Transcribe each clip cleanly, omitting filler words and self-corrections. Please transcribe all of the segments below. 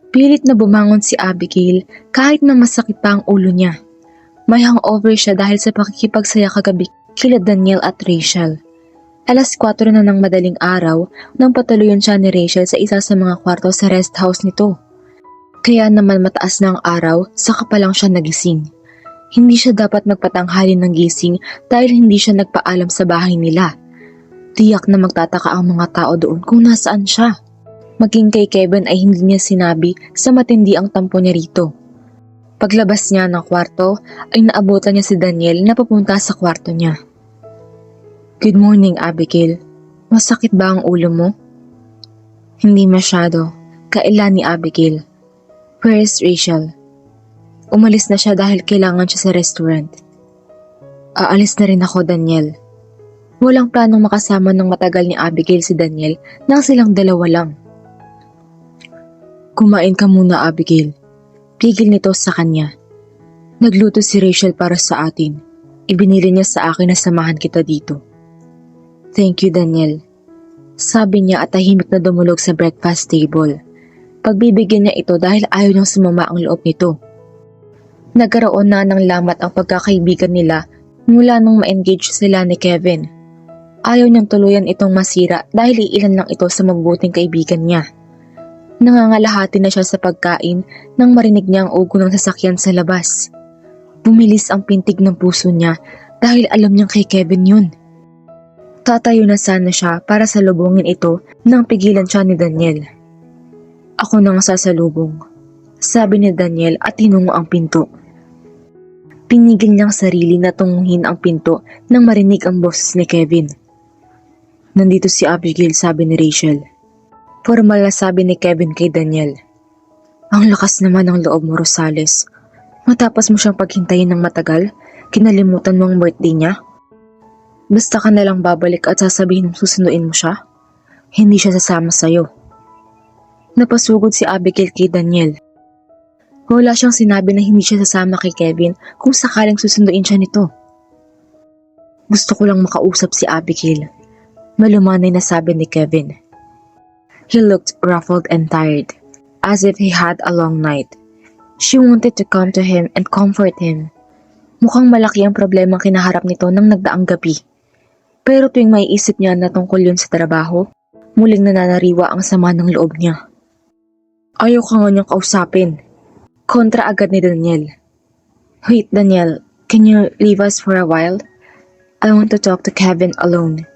Pilit na bumangon si Abigail kahit na masakit pa ang ulo niya. May hangover siya dahil sa pakikipagsaya kagabi kila Daniel at Rachel. Alas 4 na ng madaling araw nang patuloyan siya ni Rachel sa isa sa mga kwarto sa rest house nito. Kaya naman mataas na ang araw, saka pa lang siya nagising. Hindi siya dapat magpatanghali ng gising dahil hindi siya nagpaalam sa bahay nila. Tiyak na magtataka ang mga tao doon kung nasaan siya. Maging kay Kevin ay hindi niya sinabi sa matindi ang tampo niya rito. Paglabas niya ng kwarto ay naabutan niya si Daniel na papunta sa kwarto niya. Good morning, Abigail. Masakit ba ang ulo mo? Hindi masyado, kaila ni Abigail. Where is Rachel? Umalis na siya dahil kailangan siya sa restaurant. Aalis na rin ako, Daniel. Walang planong makasama ng matagal ni Abigail si Daniel nang silang dalawa lang. Kumain ka muna, Abigail. Pigil nito sa kanya. Nagluto si Rachel para sa atin. Ibinili niya sa akin na samahan kita dito. Thank you, Daniel. Sabi niya at tahimik na dumulog sa breakfast table. Pagbibigyan niya ito dahil ayaw niyang sumama ang loob nito. Nagkaroon na ng lamat ang pagkakaibigan nila mula nung ma-engage sila ni Kevin. Ayaw niyang tuluyan itong masira dahil iilan lang ito sa mabubuting kaibigan niya. Nangangalahati na siya sa pagkain nang marinig niya ang ugo ng sasakyan sa labas. Bumilis ang pintig ng puso niya dahil alam niyang kay Kevin yun. Tatayo na sana siya para salubungin ito nang pigilan siya ni Daniel. Ako nang sasalubong, sabi ni Daniel at tinungo ang pinto. Pinigil niyang sarili na tunguhin ang pinto nang marinig ang boses ni Kevin. Nandito si Abigail, sabi ni Rachel. Formal na sabi ni Kevin kay Daniel. Ang lakas naman ng loob mo, Rosales. Matapos mo siyang paghintayin ng matagal, kinalimutan mo ang birthday niya? Basta ka nalang babalik at sasabihin mong susunduin mo siya? Hindi siya sasama sa'yo. Napasugod si Abigail kay Daniel. Wala siyang sinabi na hindi siya sasama kay Kevin kung sakaling susunduin siya nito. Gusto ko lang makausap si Abigail. Malumanay na sabi ni Kevin. He looked ruffled and tired, as if he had a long night. She wanted to come to him and comfort him. Mukhang malaki ang problemang kinaharap nito nang nagdaang gabi. Pero tuwing maiisip niya na tungkol yun sa trabaho, muling nananariwa ang sama ng loob niya. Ayaw ka nga niyang kausapin. Kontra agad ni Daniel. Wait, Daniel, can you leave us for a while? I want to talk to Kevin alone.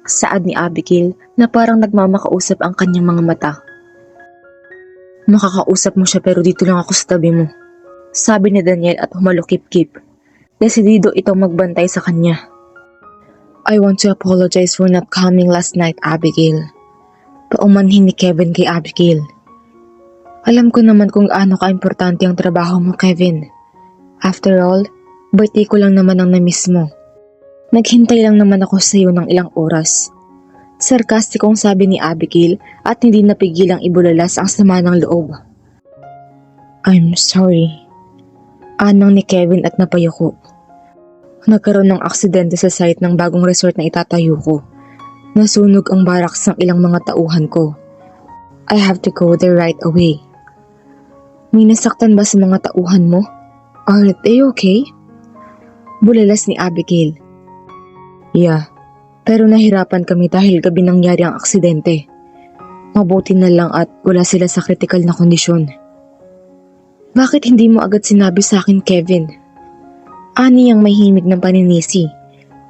Saad ni Abigail na parang nagmamakausap ang kanyang mga mata. Makakausap mo siya pero dito lang ako sa tabi mo. Sabi ni Daniel at humalukip-kip. Desidido itong magbantay sa kanya. I want to apologize for not coming last night, Abigail. Paumanhin ni Kevin kay Abigail. Alam ko naman kung gaano ka-importante ang trabaho mo, Kevin. After all, birthday ko lang naman ang na-miss mo. Naghintay lang naman ako sa iyo ng ilang oras. Sarkastikong sabi ni Abigail at hindi napigilang ibulalas ang sama ng loob. I'm sorry. Anang ni Kevin at napayuko. Nagkaroon ng aksidente sa site ng bagong resort na itatayo ko. Nasunog ang barracks ng ilang mga tauhan ko. I have to go there right away. May nasaktan ba sa mga tauhan mo? Are they okay? Bulalas ni Abigail. Yeah, pero nahirapan kami dahil gabi nangyari ang aksidente. Mabuti na lang at wala sila sa kritikal na kondisyon. Bakit hindi mo agad sinabi sa akin, Kevin? Ani ang may himig ng paninisi.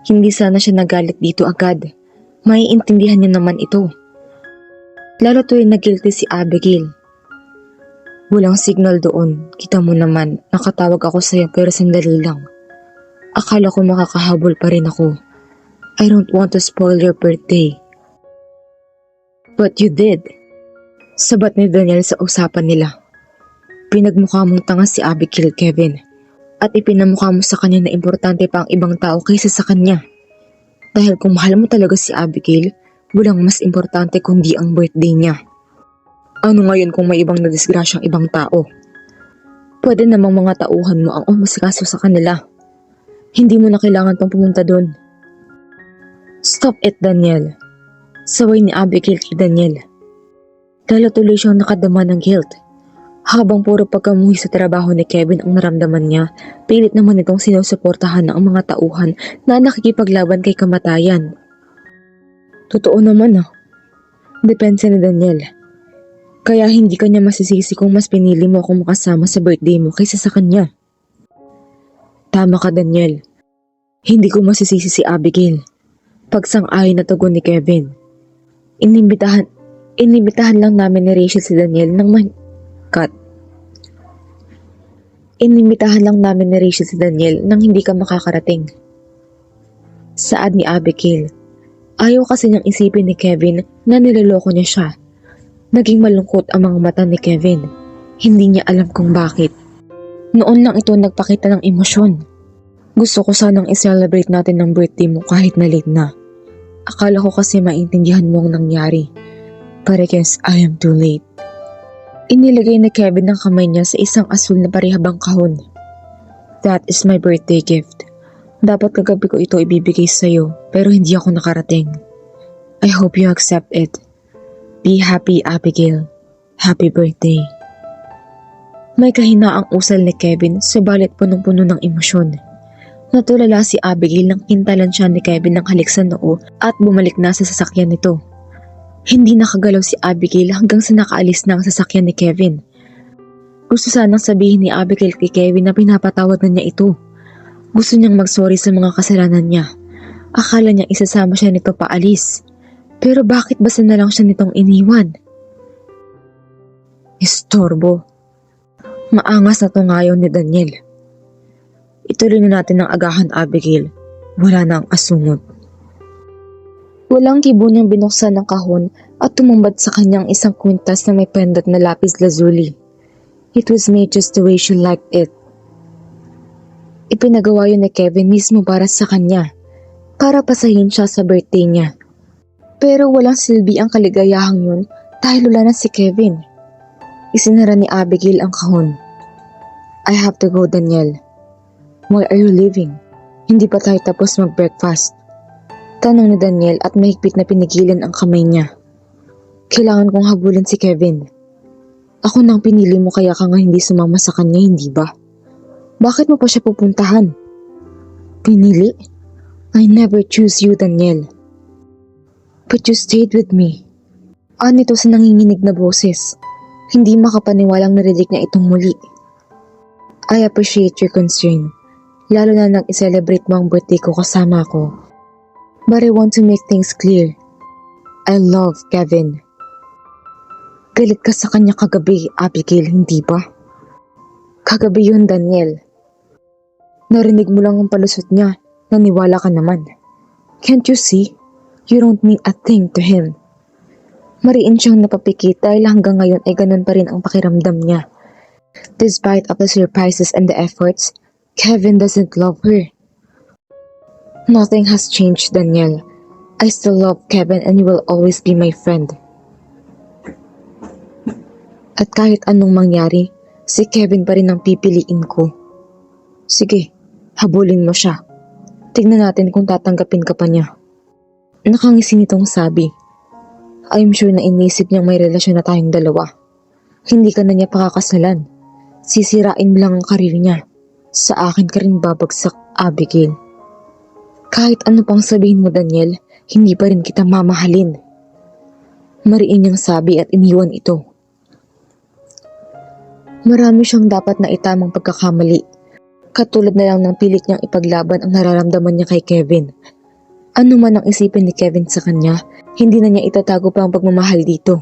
Hindi sana siya nagalit dito agad. Maiintindihan niya naman ito. Lalo tuwing na guilty si Abigail. Walang signal doon. Kita mo naman, nakatawag ako sa'yo pero sandali lang. Akala ko makakahabol pa rin ako. I don't want to spoil your birthday. But you did. Sabat ni Daniel sa usapan nila. Pinagmukha mong tanga si Abigail, Kevin. At ipinamukha mo sa kanya na importante pa ang ibang tao kaysa sa kanya. Dahil kung mahal mo talaga si Abigail, walang mas importante kundi ang birthday niya. Ano ngayon kung may ibang nadisgrasyang ibang tao? Pwede namang mga tauhan mo ang umusikaso sa kanila. Hindi mo na kailangan pang pumunta doon. Stop it, Daniel. Saway ni Abigail kay Daniel. Lalo tuloy siyang nakadama ng guilt. Habang puro pagkamuhi sa trabaho ni Kevin ang naramdaman niya, pilit naman itong sinusuportahan ng mga tauhan na nakikipaglaban kay kamatayan. Totoo naman Depensa ni Daniel. Kaya hindi kanya masisisi kung mas pinili mo akong makasama sa birthday mo kaysa sa kanya. Tama ka, Daniel. Hindi ko masisisi si Abigail. Pagsang-ayon na tugon ni Kevin. Inimbitahan lang namin ni Rachel si Daniel ng Inimbitahan lang namin ni Rachel si Daniel nang hindi ka makakarating. Saad ni Abigail. Ayaw kasi niyang isipin ni Kevin na niloloko niya siya. Naging malungkot ang mga mata ni Kevin. Hindi niya alam kung bakit. Noon lang ito nagpakita ng emosyon. Gusto ko sanang i-celebrate natin ng birthday mo kahit na late na. Akala ko kasi maintindihan mo ang nangyari. But I guess I am too late. Inilagay ni Kevin ang kamay niya sa isang asul na parihabang kahon. That is my birthday gift. Dapat kagabi ko ito ibibigay sa'yo pero hindi ako nakarating. I hope you accept it. Be happy, Abigail. Happy birthday. May kahinaang usal ni Kevin subalit punong-puno ng emosyon. Natulala si Abigail nang hintalan siya ni Kevin ng halik sa noo at bumalik na sa sasakyan nito. Hindi nakagalaw si Abigail hanggang sa nakaalis na ang sasakyan ni Kevin. Gusto sanang sabihin ni Abigail kay Kevin na pinapatawad na niya ito. Gusto niyang mag-sorry sa mga kasalanan niya. Akala niya isasama siya nito paalis. Pero bakit basta na lang siya nitong iniwan? Istorbo. Maangas na to ngayon ni Daniel. Ituloy na natin ang agahan, Abigail. Wala na ang asungot. Walang kibo niyang binuksan ng kahon at tumambad sa kanyang isang kwintas na may pendant na lapis lazuli. It was made just the way she liked it. Ipinagawa yun ni Kevin mismo para sa kanya, para pasahin siya sa birthday niya. Pero walang silbi ang kaligayahang yun dahil wala na si Kevin. Isinara ni Abigail ang kahon. I have to go, Daniel. Why are you leaving? Hindi pa tayo tapos mag-breakfast. Tanong ni Daniel at mahigpit na pinigilan ang kamay niya. Kailangan kong habulin si Kevin. Ako nang pinili mo kaya ka nga hindi sumama sa kanya, hindi ba? Bakit mo pa siya pupuntahan? Pinili? I never choose you, Daniel. But you stayed with me. Nito sa nanginginig na boses. Hindi makapaniwalang narinig niya itong muli. I appreciate your concern. Lalo na nang i-celebrate mo ang birthday ko kasama ko. But I want to make things clear. I love Kevin. Galit ka sa kanya kagabi, Abigail, hindi ba? Kagabi yun, Daniel. Narinig mo lang ang palusot niya. Naniwala ka naman. Can't you see? You don't mean a thing to him. Mariin siyang napapikit dahil hanggang ngayon ay ganun pa rin ang pakiramdam niya. Despite of the surprises and the efforts, Kevin doesn't love her. Nothing has changed, Daniel. I still love Kevin and he will always be my friend. At kahit anong mangyari, si Kevin pa rin ang pipiliin ko. Sige, habulin mo siya. Tignan natin kung tatanggapin ka pa niya. Nakangisi nitong sabi. I'm sure na inisip niyang may relasyon na tayong dalawa. Hindi ka na niya pakakasalan. Sisirain mo lang ang karir niya. Sa akin ka rin babagsak, Abigail. Kahit ano pang sabihin mo, Daniel, hindi pa rin kita mamahalin. Mariin niyang sabi at iniwan ito. Marami siyang dapat na itamang pagkakamali. Katulad na lang ng pilit niyang ipaglaban ang nararamdaman niya kay Kevin. Ano man ang isipin ni Kevin sa kanya, hindi na niya itatago pa ang pagmamahal dito.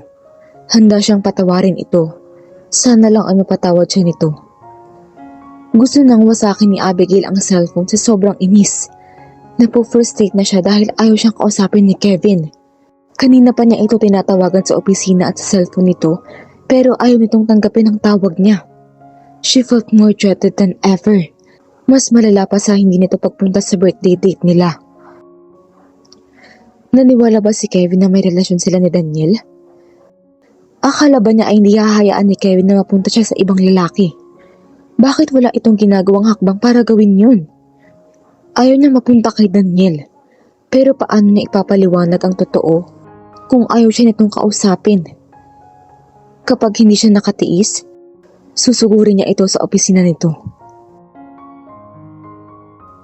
Handa siyang patawarin ito. Sana lang ay mapatawad siya nito. Gusto nang wasakin ni Abigail ang cellphone sa sobrang inis. Napo-frustrate na siya dahil ayaw siyang kausapin ni Kevin. Kanina pa niya ito tinatawagan sa opisina at sa cellphone nito, pero ayaw nitong tanggapin ang tawag niya. She felt more threatened than ever. Mas malala pa sa hindi nito pagpunta sa birthday date nila. Naniwala ba si Kevin na may relasyon sila ni Daniel? Akala ba niya ay hindi hahayaan ni Kevin na mapunta siya sa ibang lalaki? Bakit wala itong ginagawang hakbang para gawin yun? Ayaw niya mapunta kay Daniel. Pero paano niya ipapaliwanag ang totoo kung ayaw siya nitong kausapin? Kapag hindi siya nakatiis, Susugurin niya ito sa opisina nito.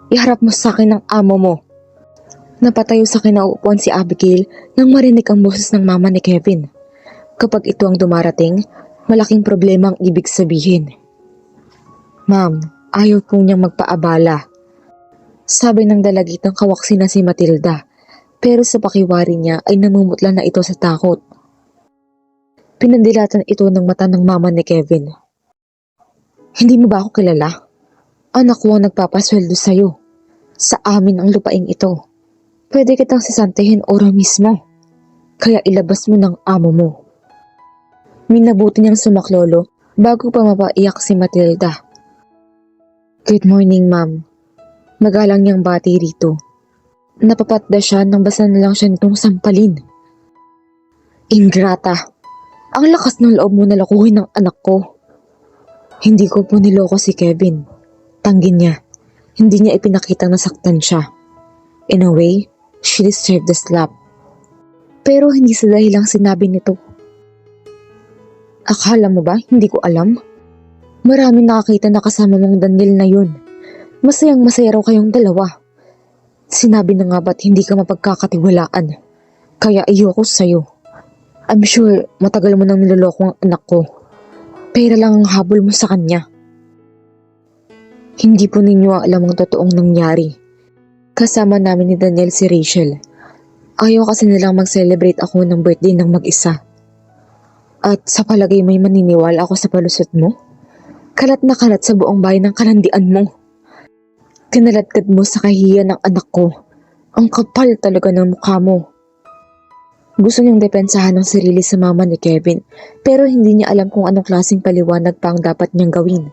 Iharap mo sa akin ang amo mo. Napatayo sa kinauupuan si Abigail nang marinig ang boses ng mama ni Kevin. Kapag ito ang dumarating, malaking problema ang ibig sabihin. Ma'am, ayaw po niyang magpaabala. Sabi ng dalagitang kawaksi na si Matilda, pero sa pakiwari niya ay namumutla na ito sa takot. Pinandilatan ito ng mata ng mama ni Kevin. Hindi mo ba ako kilala? Anak ko ang nagpapasweldo sa'yo. Sa amin ang lupaing ito. Pwede kitang sisantihin ora mismo. Kaya ilabas mo ng amo mo. Minabuti niyang sumaklolo bago pa mapaiyak si Matilda. Good morning, ma'am. Magalang niyang bati rito. Napapatda siya nang basa na lang siya nitong sampalin. Ingrata! Ang lakas ng loob mo na lakuhin ng anak ko. Hindi ko po niloko si Kevin. Tanggin niya. Hindi niya ipinakitang nasaktan siya. In a way, she deserved the slap. Pero hindi sa dahilang sinabi nito. Akala mo ba hindi ko alam? Maraming nakakita na kasama mong Daniel na yun. Masayang masaya raw kayong dalawa. Sinabi na nga ba't hindi ka mapagkakatiwalaan? Kaya ayoko sa'yo. I'm sure matagal mo nang niloloko ang anak ko. Pera lang ang habol mo sa kanya. Hindi po ninyo alam ang totoong nangyari. Kasama namin ni Daniel si Rachel. Ayaw kasi nilang mag-celebrate ako ng birthday ng mag-isa. At sa palagay may maniniwala ako sa palusot mo? Kalat na kalat sa buong bayan ng kalandian mo. Kinaladkad mo sa kahihiyan ng anak ko. Ang kapal talaga ng mukha mo. Gusto niyang depensahan ang sarili sa mama ni Kevin, pero hindi niya alam kung anong klaseng paliwanag pa ang dapat niyang gawin.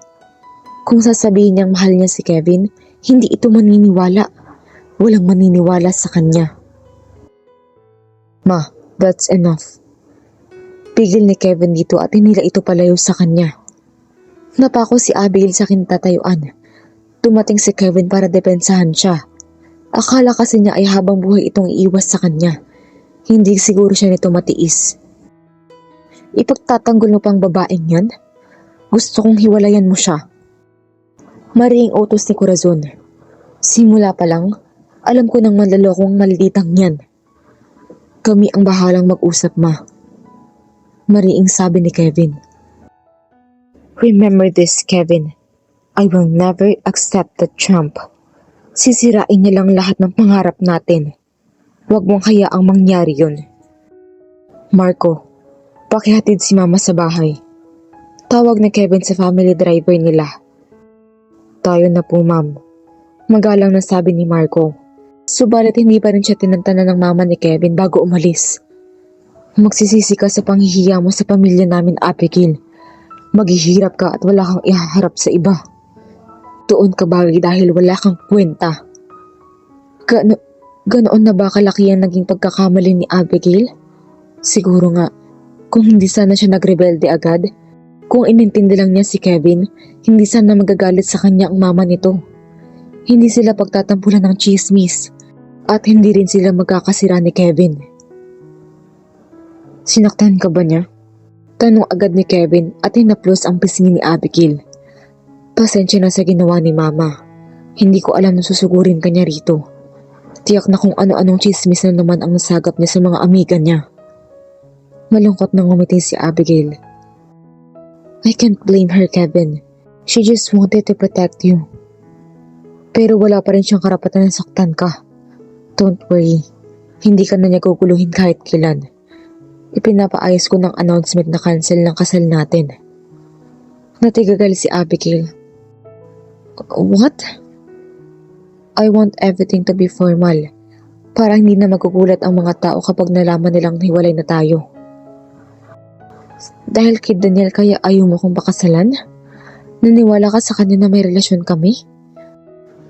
Kung sasabihin niyang mahal niya si Kevin, hindi ito maniniwala. Walang maniniwala sa kanya. Ma, that's enough. Pigil ni Kevin dito at hinila ito palayo sa kanya. Napako si Abigail sa kinatatayuan. Tumating si Kevin para depensahan siya. Akala kasi niya ay habang buhay itong iiwas sa kanya. Hindi siguro siya nito matiis. Ipagtatanggol mo pang babaeng yan? Gusto kong hiwalayan mo siya. Mariing utos ni Corazon. Simula pa lang, alam ko nang manlaloko ang malditang yan. Kami ang bahalang mag-usap, ma. Mariing sabi ni Kevin. Remember this, Kevin. I will never accept the trump. Sisirain niya lang lahat ng pangarap natin. Huwag mong hayaang mangyari yun. Marco, pakihatid si mama sa bahay. Tawag ni Kevin sa family driver nila. Tayo na po, ma'am. Magalang na sabi ni Marco. Subalit hindi pa rin siya tinantanan ng mama ni Kevin bago umalis. Magsisisi ka sa panghihiya mo sa pamilya namin, Abigail. Maghihirap ka at wala kang ihaharap sa iba. Doon ka bagay dahil wala kang kwenta. Ganoon na ba kalaki ang naging pagkakamali ni Abigail? Siguro nga, kung hindi sana siya nagrebelde agad, kung inintindi lang niya si Kevin, hindi sana magagalit sa kanya ang mama nito. Hindi sila pagtatampulan ng chismis at hindi rin sila magkakasira ni Kevin. Sinaktan ka ba niya? Tanong agad ni Kevin at hinaplos ang pisngi ni Abigail. Pasensya na sa ginawa ni mama. Hindi ko alam na susugurin ka niya rito. Tiyak na kung ano-anong chismis na naman ang nasagap niya sa mga amiga niya. Malungkot nang ngumiti si Abigail. I can't blame her, Kevin. She just wanted to protect you. Pero wala pa rin siyang karapatan na saktan ka. Don't worry. Hindi ka na niya guguluhin kahit kailan. Ipinapaayos ko ng announcement na cancel ng kasal natin. Natigagal si Abigail. What? I want everything to be formal. Para hindi na magugulat ang mga tao kapag nalaman nilang hiwalay na tayo. Dahil kay Daniel kaya ayaw mo kong pakasalan? Naniwala ka sa kanya na may relasyon kami?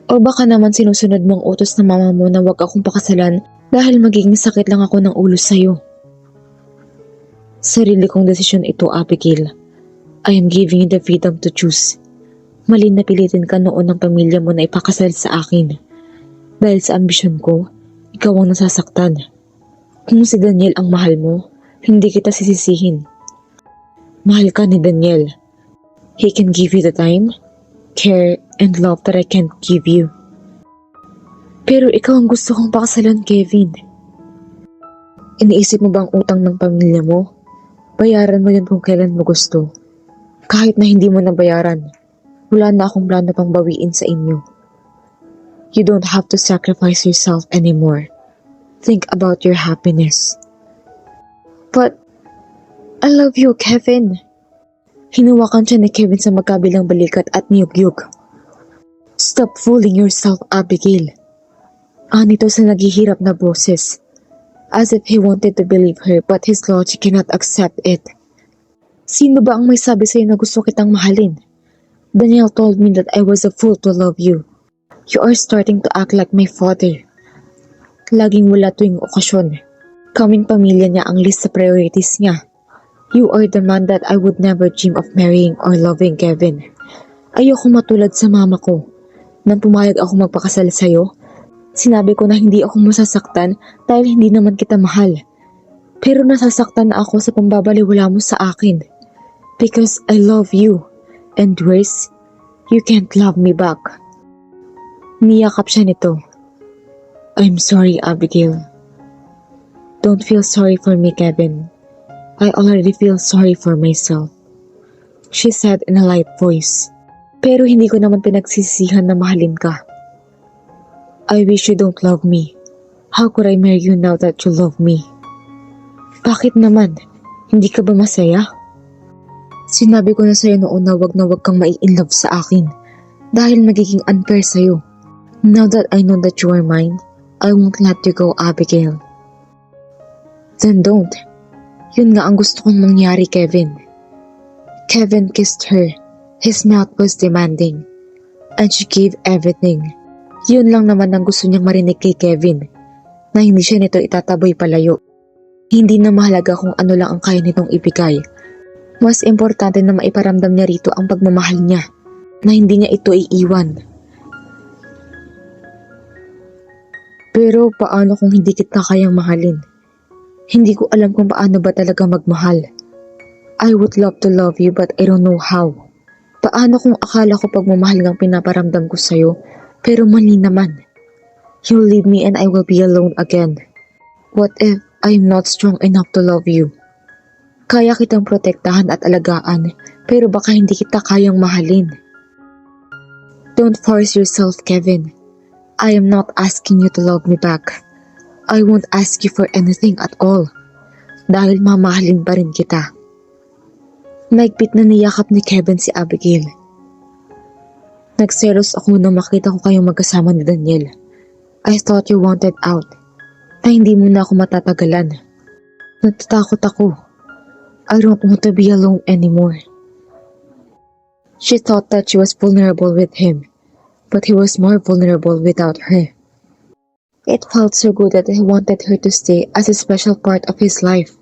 O baka naman sinusunod mong utos ng mama mo na wag akong pakasalan dahil magiging sakit lang ako ng ulo sa'yo? Sarili kong desisyon ito, Abigail. I am giving you the freedom to choose. Mali na pilitin ka noon ng pamilya mo na ipakasal sa akin. Dahil sa ambisyon ko, ikaw ang nasasaktan. Kung si Daniel ang mahal mo, hindi kita sisisihin. Mahal ka ni Daniel. He can give you the time, care, and love that I can't give you. Pero ikaw ang gusto kong pakasalan, Kevin. Iniisip mo ba ang utang ng pamilya mo? Bayaran mo yun kung kailan mo gusto. Kahit na hindi mo nabayaran, wala na akong plano pang bawiin sa inyo. You don't have to sacrifice yourself anymore. Think about your happiness. But, I love you, Kevin. Hinawakan siya ni Kevin sa magkabilang balikat at niyugyug. Stop fooling yourself, Abigail. Anito sa naghihirap na boses. As if he wanted to believe her but his logic cannot accept it. Sino ba ang may sabi sa'yo na gusto kitang mahalin? Daniel told me that I was a fool to love you. You are starting to act like my father. Laging wala tuwing okasyon. Kaming pamilya niya ang list sa priorities niya. You are the man that I would never dream of marrying or loving, Kevin. Ayoko matulad sa mama ko. Nang pumayag ako magpakasal sa'yo, sinabi ko na hindi ako masasaktan dahil hindi naman kita mahal. Pero nasasaktan na ako sa pambabaliwala mo sa akin. Because I love you. And worse, you can't love me back. Niyakap siya nito. I'm sorry, Abigail. Don't feel sorry for me, Kevin. I already feel sorry for myself. She said in a light voice. Pero hindi ko naman pinagsisihan na mahalin ka. I wish you don't love me. How could I marry you now that you love me? Bakit naman? Hindi ka ba masaya? Sinabi ko na sa'yo noon na wag kang mai-inlove sa akin dahil magiging unfair sa'yo. Now that I know that you are mine, I won't let you go, Abigail. Then don't. Yun nga ang gusto kong mangyari, Kevin. Kevin kissed her. His mouth was demanding. And she gave everything. Yun lang naman ang gusto niyang marinig kay Kevin. Na hindi siya nito itataboy palayo. Hindi na mahalaga kung ano lang ang kaya nitong ibigay. Mas importante na maiparamdam niya rito ang pagmamahal niya. Na hindi niya ito iiwan. Pero paano kung hindi kita kayang mahalin? Hindi ko alam kung paano ba talaga magmahal. I would love to love you but I don't know how. Paano kung akala ko pagmamahal ngang pinaparamdam ko sa'yo, pero mali naman. You'll leave me and I will be alone again. What if I'm not strong enough to love you? Kaya kitang protektahan at alagaan, pero baka hindi kita kayang mahalin. Don't force yourself, Kevin. I am not asking you to love me back. I won't ask you for anything at all. Dahil mamahalin pa rin kita. Naigpit na niyakap ni Kevin si Abigail. Nagselos ako nang makita ko kayong magkasama ni Daniel. I thought you wanted out. Na hindi mo na ako matatagalan. Natatakot ako. I don't want to be alone anymore. She thought that she was vulnerable with him. But he was more vulnerable without her. It felt so good that he wanted her to stay as a special part of his life.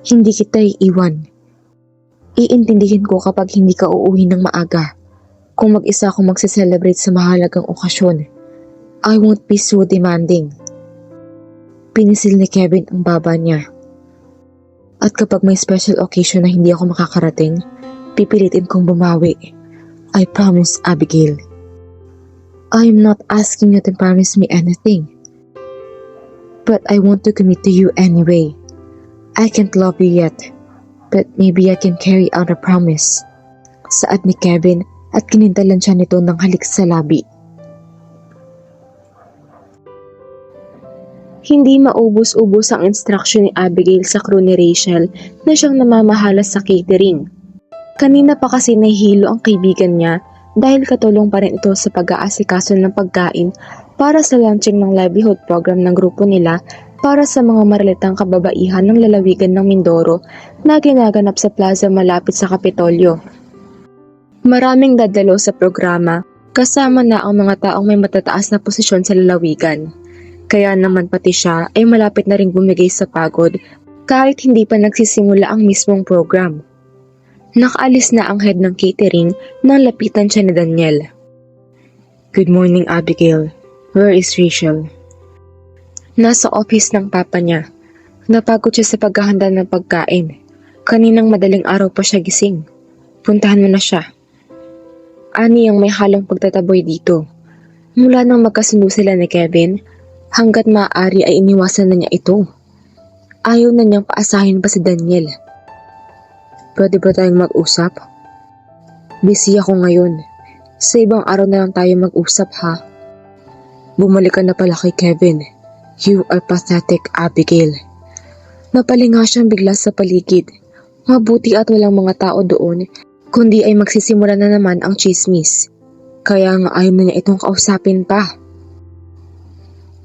Hindi kita iiwan. Iintindihin ko kapag hindi ka uuwi ng maaga. Kung mag-isa akong magse-celebrate sa mahalagang okasyon. I won't be so demanding. Pinisil ni Kevin ang baba niya. At kapag may special occasion na hindi ako makakarating, pipilitin kong bumawi. I promise, Abigail. I am not asking you to promise me anything. But I want to commit to you anyway. I can't love you yet, but maybe I can carry out a promise. Saad ni Kevin at kinintalan siya nito ng halik sa labi. Hindi maubos-ubos ang instruction ni Abigail sa crew ni Rachel na siyang namamahala sa catering. Kanina pa kasi nahihilo ang kaibigan niya dahil katulong pa rin ito sa pag-aasikaso ng pagkain para sa launching ng livelihood program ng grupo nila para sa mga maralitang kababaihan ng lalawigan ng Mindoro na ginaganap sa plaza malapit sa Kapitolyo. Maraming dadalo sa programa kasama na ang mga taong may matataas na posisyon sa lalawigan. Kaya naman pati siya ay malapit na rin bumigay sa pagod kahit hindi pa nagsisimula ang mismong program. Nakaalis na ang head ng catering nang lapitan siya ni Daniel. Good morning, Abigail. Where is Rachel? Nasa office ng papa niya. Napagod siya sa paghahanda ng pagkain. Kaninang madaling araw pa siya gising. Puntahan mo na siya. Ani ang may halong pagtataboy dito. Mula nang magkasundo sila ni Kevin, hanggat maaari ay iniwasan na niya ito. Ayaw na niyang paasahin pa si Daniel. Pwede ba tayong mag-usap? Busy ako ngayon. Sa ibang araw na lang tayo mag-usap ha. Bumalik ka na pala kay Kevin. You are pathetic, Abigail. Napalinga siyang bigla sa paligid. Mabuti at walang mga tao doon, kundi ay magsisimula na naman ang chismis. Kaya nga ayaw na niya itong kausapin pa.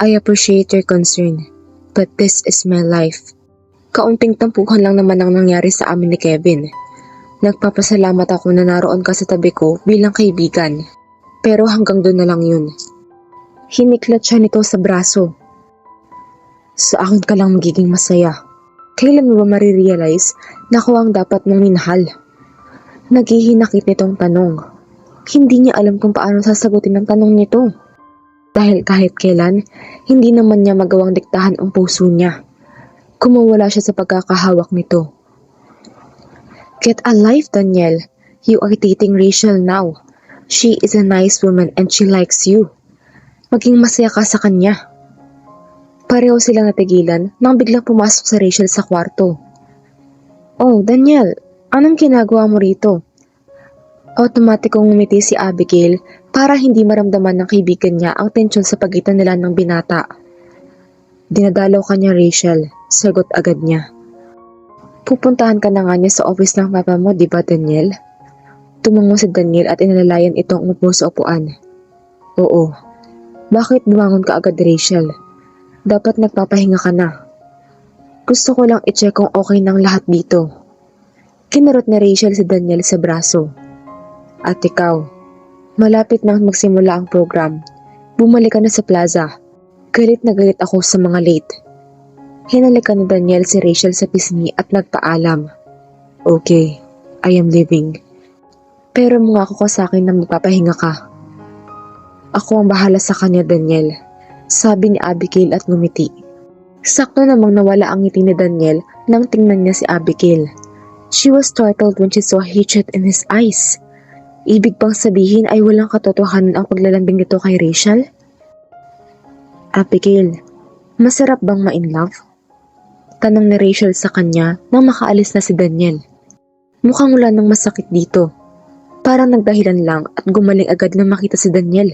I appreciate your concern, but this is my life. Kaunting tampuhan lang naman ang nangyari sa amin ni Kevin. Nagpapasalamat ako na naroon ka sa tabi ko bilang kaibigan. Pero hanggang doon na lang yun. Hiniklat siya nito sa braso. Sa akin ka lang magiging masaya. Kailan mo ba marirealize na ako ang dapat mong minahal? Naghihinakit nitong tanong. Hindi niya alam kung paano sasagutin ang tanong nito. Dahil kahit kailan, hindi naman niya magawang diktahan ang puso niya. Kumawala siya sa pagkakahawak nito. Get a life, Daniel. You are dating Rachel now. She is a nice woman and she likes you. Maging masaya ka sa kanya. Pareho silang natigilan nang biglang pumasok sa Rachel sa kwarto. Oh, Daniel, anong ginagawa mo rito? Automatikong ngumiti si Abigail para hindi maramdaman ng kaibigan niya ang tensyon sa pagitan nila ng binata. Dinadalaw ka niya, Rachel. Sagot agad niya. Pupuntahan ka na nga niya sa office ng papa mo, di ba, Daniel? Tumango si Daniel at inalalayan itong umupo sa upuan. Oo. Bakit bumangon ka agad, Rachel? Dapat nagpapahinga ka na. Gusto ko lang i-check kung okay ng lahat dito. Kinarot ni Rachel si Daniel sa braso. At ikaw, malapit na magsimula ang program. Bumalik ka na sa plaza. Galit na galit ako sa mga late. Hinalikan ni Daniel si Rachel sa pisngi at nagpaalam. Okay, I am leaving. Pero mungako ka sa akin na magpapahinga ka. Ako ang bahala sa kanya, Daniel. Sabi ni Abigail at ngumiti. Sakto namang nawala ang ngiti ni Daniel nang tingnan niya si Abigail. She was startled when she saw hatred in his eyes. Ibig bang sabihin ay walang katotohanan ang paglalambing nito kay Rachel? Abigail, masarap bang ma-in love? Tanong ni Rachel sa kanya nang makaalis na si Daniel. Mukhang wala nang masakit dito. Parang nagdahilan lang at gumaling agad na makita si Daniel.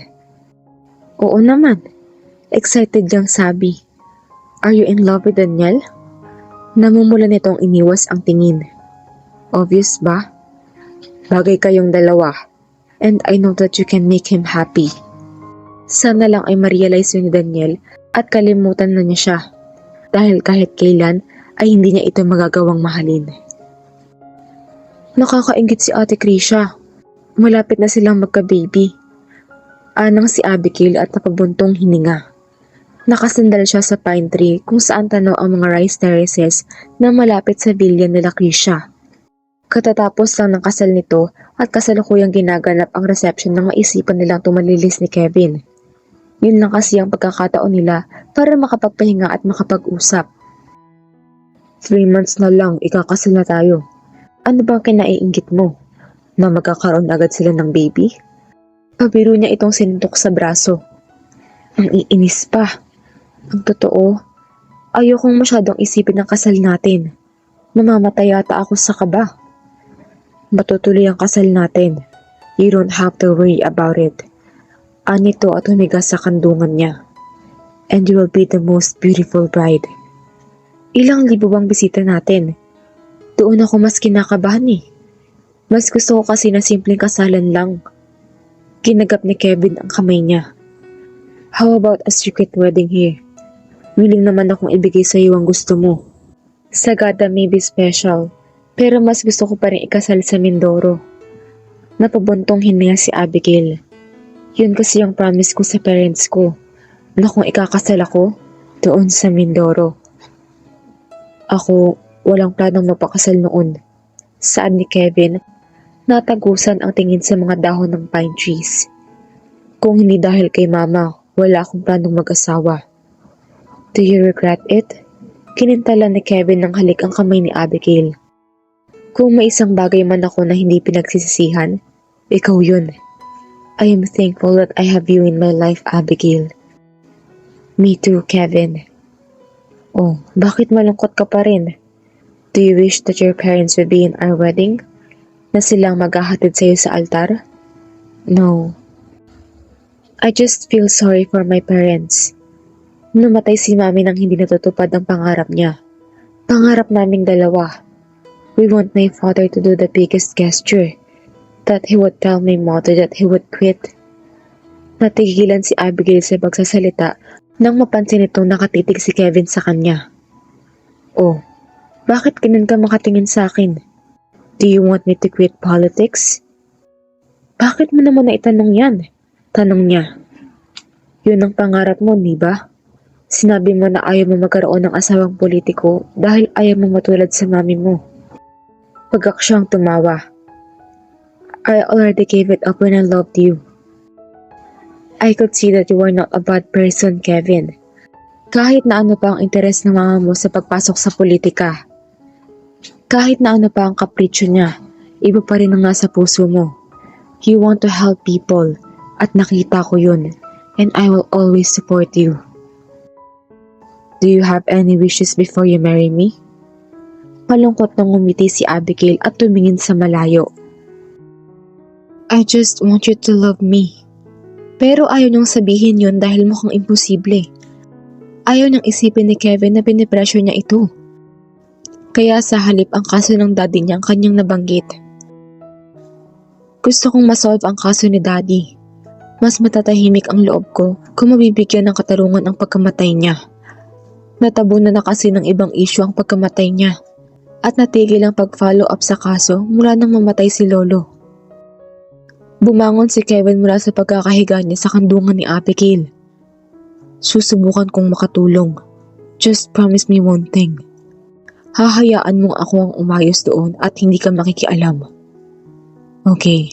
Oo naman. Excited niyang sabi. Are you in love with Daniel? Namumula nitong iniwas ang tingin. Obvious ba? Bagay kayong dalawa. And I know that you can make him happy. Sana lang ay ma-realize yun ni Daniel at kalimutan na niya siya. Dahil kahit kailan ay hindi niya ito magagawang mahalin. Nakakaingit si Ate Krisha. Malapit na silang magka-baby. Anang si Abigail at napabuntong hininga. Nakasandal siya sa pine tree kung saan tanaw ang mga rice terraces na malapit sa villa nila Krisha. Katatapos lang ng kasal nito at kasalukuyang ginaganap ang reception nang maisipan nilang tumalilis ni Kevin. Yun lang kasi ang pagkakataon nila para makapagpahinga at makapag-usap. 3 months na lang, ikakasal na tayo. Ano bang kinaiinggit mo? Na magkakaroon agad sila ng baby? Pabiro niya itong sinuntok sa braso. Ang iinis pa. Ang totoo, ayokong masyadong isipin ang kasal natin. Namamatay yata ako sa kaba. Matutuloy ang kasal natin. You don't have to worry about it. Anito at humiga sa kandungan niya. And you will be the most beautiful bride. Ilang libo bang bisita natin? Doon ako mas kinakabahan eh. Mas gusto ko kasi na simpleng kasalan lang. Kinagap ni Kevin ang kamay niya. How about a secret wedding here? Willing naman akong ibigay sa iyo ang gusto mo. Sagada may be special. Pero mas gusto ko pa rin ikasal sa Mindoro. Napabuntong hininga si Abigail. Yun kasi yung promise ko sa parents ko, na kung ikakasal ako, doon sa Mindoro. Ako, walang planong mapakasal noon. Saad ni Kevin, natagusan ang tingin sa mga dahon ng pine trees. Kung hindi dahil kay mama, wala akong planong mag-asawa. Do you regret it? Kinintala ni Kevin ng halik ang kamay ni Abigail. Kung may isang bagay man ako na hindi pinagsisisihan, ikaw yun. I am thankful that I have you in my life, Abigail. Me too, Kevin. Oh, bakit malungkot ka pa rin? Do you wish that your parents would be in our wedding? Na silang maghahatid sa'yo sa altar? No. I just feel sorry for my parents. Namatay si Mami nang hindi natutupad ang pangarap niya. Pangarap naming dalawa. We want my father to do the biggest gesture. That he would tell my mother that he would quit. Natigilan si Abigail sa pagsasalita nang mapansin itong nakatitig si Kevin sa kanya. Oh, bakit ganun ka makatingin sa akin? Do you want me to quit politics? Bakit mo naman naitanong yan? Tanong niya. Yun ang pangarap mo, di ba? Sinabi mo na ayaw mo magkaroon ng asawang politiko dahil ayaw mo matulad sa mami mo. Pagkaksyang tumawa. I already gave it up when I loved you. I could see that you were not a bad person, Kevin. Kahit na ano pa ang interes ng mama mo sa pagpasok sa politika. Kahit na ano pa ang kapritsyo niya, iba pa rin ang nasa puso mo. You want to help people, at nakita ko yun, and I will always support you. Do you have any wishes before you marry me? Malungkot nang ngumiti si Abigail at tumingin sa malayo. I just want you to love me. Pero ayaw niyang sabihin yun dahil mukhang imposible. Ayaw niyang isipin ni Kevin na pinipressure niya ito. Kaya sa halip ang kaso ng daddy niya ang kanyang nabanggit. Gusto kong masolve ang kaso ni daddy. Mas matatahimik ang loob ko kung mabibigyan ng katarungan ang pagkamatay niya. Natabunan na kasi ng ibang issue ang pagkamatay niya. At natigil ang pag-follow up sa kaso mula nang mamatay si Lolo. Bumangon si Kevin mula sa pagkakahiga niya sa kandungan ni Abigail. Susubukan kong makatulong. Just promise me one thing. Hahayaan mong ako ang umayos doon at hindi ka makikialam. Okay.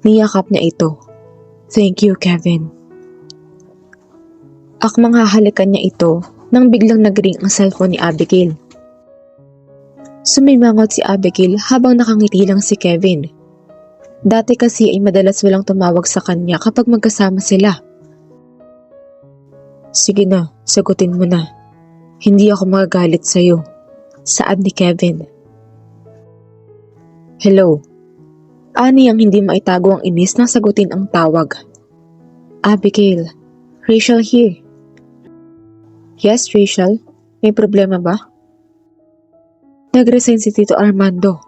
Niyakap niya ito. Thank you, Kevin. Akmang hahalikan niya ito nang biglang nag-ring ang cellphone ni Abigail. Sumimangot si Abigail habang nakangiti lang si Kevin. Dati kasi ay madalas walang tumawag sa kanya kapag magkasama sila. Sige na, sagutin mo na. Hindi ako magagalit sa'yo. Saad ni Kevin. Hello. Ani ang hindi maitago ang inis nang sagutin ang tawag. Abigail, Rachel here. Yes, Rachel. May problema ba? Nag-resign si Tito Armando.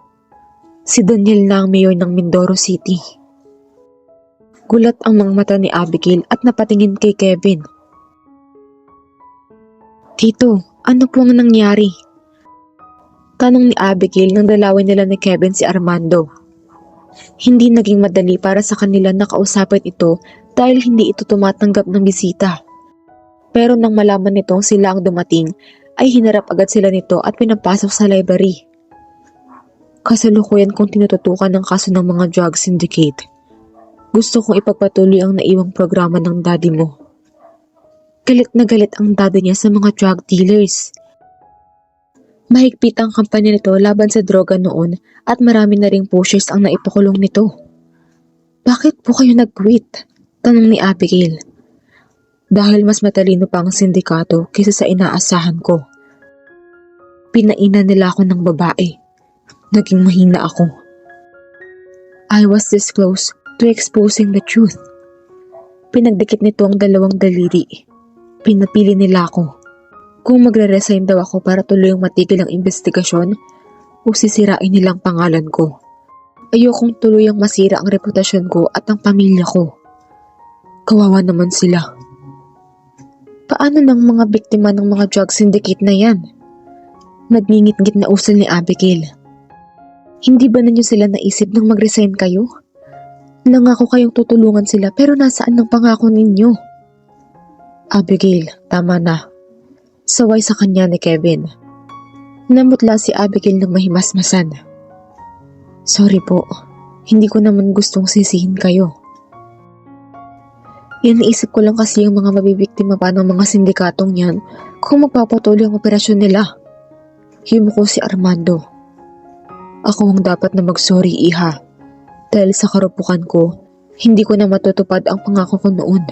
Si Daniel na ang mayor ng Mindoro City. Gulat ang mga mata ni Abigail at napatingin kay Kevin. Tito, ano po ang nangyari? Tanong ni Abigail nang dalawin nila ni Kevin si Armando. Hindi naging madali para sa kanila na kausapin ito dahil hindi ito tumatanggap ng bisita. Pero nang malaman nitong sila ang dumating, ay hinarap agad sila nito at pinapasok sa library. Kasalukuyan kong tinututukan ng kaso ng mga drug syndicate. Gusto kong ipagpatuloy ang naiwang programa ng daddy mo. Galit na galit ang daddy niya sa mga drug dealers. Mahigpit ang kampanya nito laban sa droga noon at marami na ring pushers ang naipakulong nito. Bakit po kayo nag-quit? Tanong ni Abigail. Dahil mas matalino pa ang sindikato kaysa sa inaasahan ko. Pinainan nila ako ng babae. Naging mahina ako. I was this close to exposing the truth. Pinagdikit nito ang dalawang daliri. Pinapili nila ako. Kung magre-resign daw ako para tuluyang matigil ang investigasyon o sisirain nilang pangalan ko. Ayokong tuluyang masira ang reputasyon ko at ang pamilya ko. Kawawa naman sila. Paano ng mga biktima ng mga drug syndicate na yan? Nagngingit-ngit na usal ni Abigail. Hindi ba ninyo sila naisip nang mag-resign kayo? Nangako kayong tutulungan sila pero nasaan ang pangako ninyo? Abigail, tama na. Saway sa kanya ni Kevin. Namutla si Abigail ng mahimasmasan. Sorry po, hindi ko naman gustong sisihin kayo. Yan naisip ko lang kasi yung mga mabibiktima pa ng mga sindikatong yan kung magpapatuloy ang operasyon nila. Himo ko si Armando. Ako ang dapat na mag-sorry, Iha. Dahil sa karupukan ko, hindi ko na matutupad ang pangako ko noon.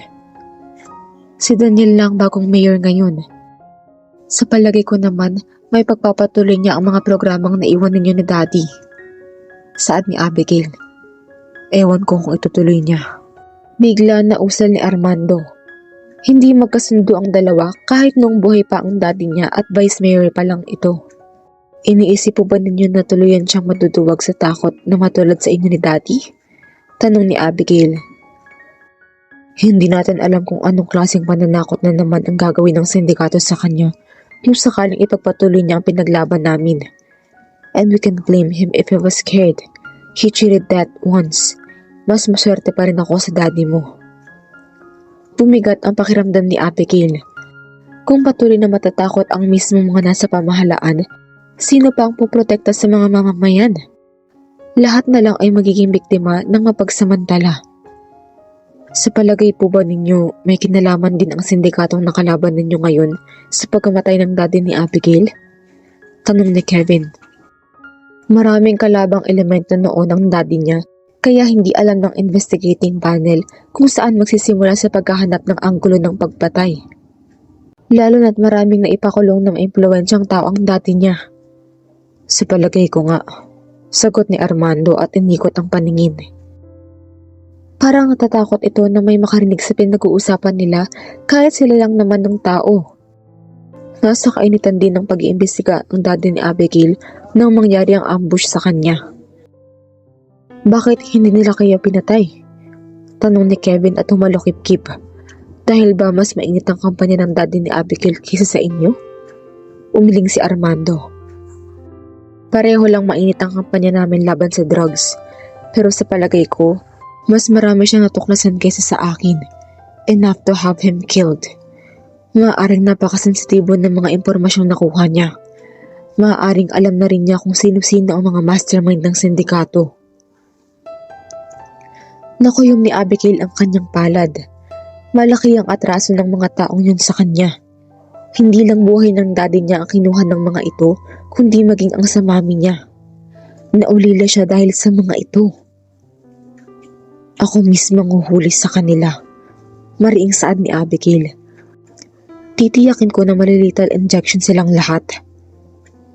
Si Daniel lang bagong mayor ngayon. Sa palagay ko naman, may pagpapatuloy niya ang mga programang naiwan ninyo ni Daddy. Saad ni Abigail. Ewan ko kung itutuloy niya. Bigla na usal ni Armando. Hindi magkasundo ang dalawa kahit noong buhay pa ang daddy niya at vice mayor pa lang ito. Iniisip po ba ninyo na tuluyan siyang maduduwag sa takot na matulad sa inyo ni Daddy? Tanong ni Abigail. Hindi natin alam kung anong klaseng pananakot na naman ang gagawin ng sindikato sa kanya kung sakaling ipagpatuloy niya ang pinaglaban namin. And we can blame him if he was scared. He cheated that once. Mas maswerte pa rin ako sa daddy mo. Bumigat ang pakiramdam ni Abigail. Kung patuloy na matatakot ang mismo mga nasa pamahalaan, sino pa ang puprotekta sa mga mamamayan? Lahat na lang ay magiging biktima ng mapagsamantala. Sa palagay po ba ninyo may kinalaman din ang sindikatong nakalaban ninyo ngayon sa pagkamatay ng daddy ni Abigail? Tanong ni Kevin. Maraming kalabang elemento noon ang daddy niya kaya hindi alam ng investigating panel kung saan magsisimula sa paghahanap ng anggulo ng pagpatay. Lalo na't maraming naipakulong ng impluwensyang tao ang daddy niya. Sa palagay ko nga, sagot ni Armando at inikot ang paningin. Parang natatakot ito na may makarinig sa pinag-uusapan nila kahit sila lang naman ng tao. Nasa kainitan din ng pag-iimbestiga ang daddy ni Abigail nang mangyari ang ambush sa kanya. Bakit hindi nila kaya pinatay? Tanong ni Kevin at humalokip-kip. Dahil ba mas mainit ang kampanya ng daddy ni Abigail kaysa sa inyo? Umiling si Armando. Pareho lang mainit ang kampanya namin laban sa drugs. Pero sa palagay ko, mas marami siyang natuklasan kaysa sa akin. Enough to have him killed. Maaaring napakasensitibo ng mga impormasyong nakuha niya. Maaaring alam na rin niya kung sino-sino ang mga mastermind ng sindikato. Nakuyom ni Abigail ang kanyang palad. Malaki ang atraso ng mga taong yun sa kanya. Hindi lang buhay ng daddy niya ang kinuha ng mga ito, kundi maging ang sa mami niya. Naulila siya dahil sa mga ito. Ako mismo ang huhuli sa kanila. Mariing saad ni Abigail. Titiyakin ko na malilital injection silang lahat.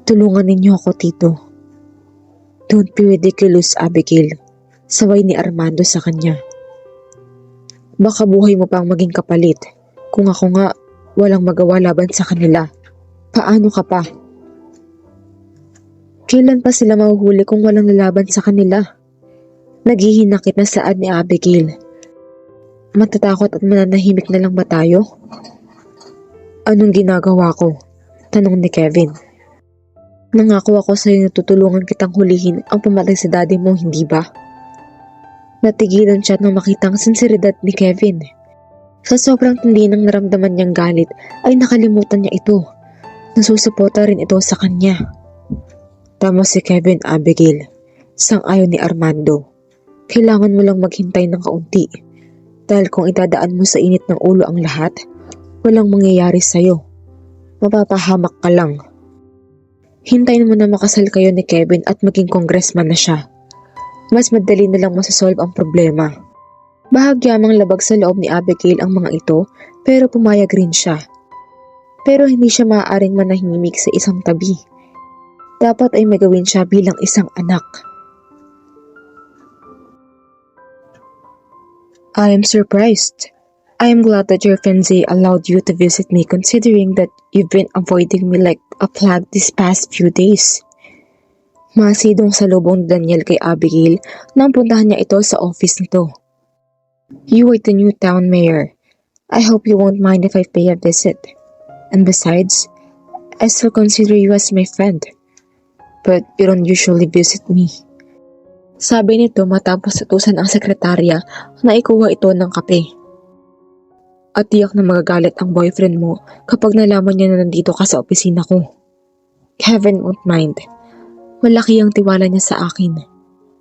Tulungan ninyo ako, Tito. Don't be ridiculous, Abigail. Saway ni Armando sa kanya. Baka buhay mo pang maging kapalit. Kung ako nga, walang magawa laban sa kanila. Paano ka pa? Kailan pa sila mahuhuli kung walang lalaban sa kanila? Naghihinakit na saad ni Abigail. Matatakot at mananahimik na lang ba tayo? Anong ginagawa ko? Tanong ni Kevin. Nangako ako sa iyo na tutulungan kitang hulihin ang pumatay sa daddy mo, hindi ba? Natigilan siya nang makita ang sinseridad ni Kevin. Sa sobrang tindi ng naramdaman niyang galit ay nakalimutan niya ito. Nasusuporta rin ito sa kanya. Tama si Kevin, Abigail. Sang-ayon ni Armando. Kailangan mo lang maghintay ng kaunti. Dahil kung itadaan mo sa init ng ulo ang lahat, walang mangyayari sa'yo. Mapapahamak ka lang. Hintayin mo na makasal kayo ni Kevin at maging congressman na siya. Mas madali na lang masasolve ang problema. Bahagyamang labag sa loob ni Abigail ang mga ito pero pumayag rin siya. Pero hindi siya maaaring manahimik sa isang tabi. Dapat ay magawin siya bilang isang anak. I am surprised. I am glad that your fiancé allowed you to visit me considering that you've been avoiding me like a plague these past few days. Masidong salubong ni Daniel kay Abigail nang puntahan niya ito sa office nito. You are the new town mayor. I hope you won't mind if I pay a visit. And besides, I still consider you as my friend. But you don't usually visit me. Sabi nito matapos utusan ang sekretarya na ikuha ito ng kape. At tiyak na magagalit ang boyfriend mo kapag nalaman niya na nandito ka sa opisina ko. Kevin won't mind. Malaki ang tiwala niya sa akin.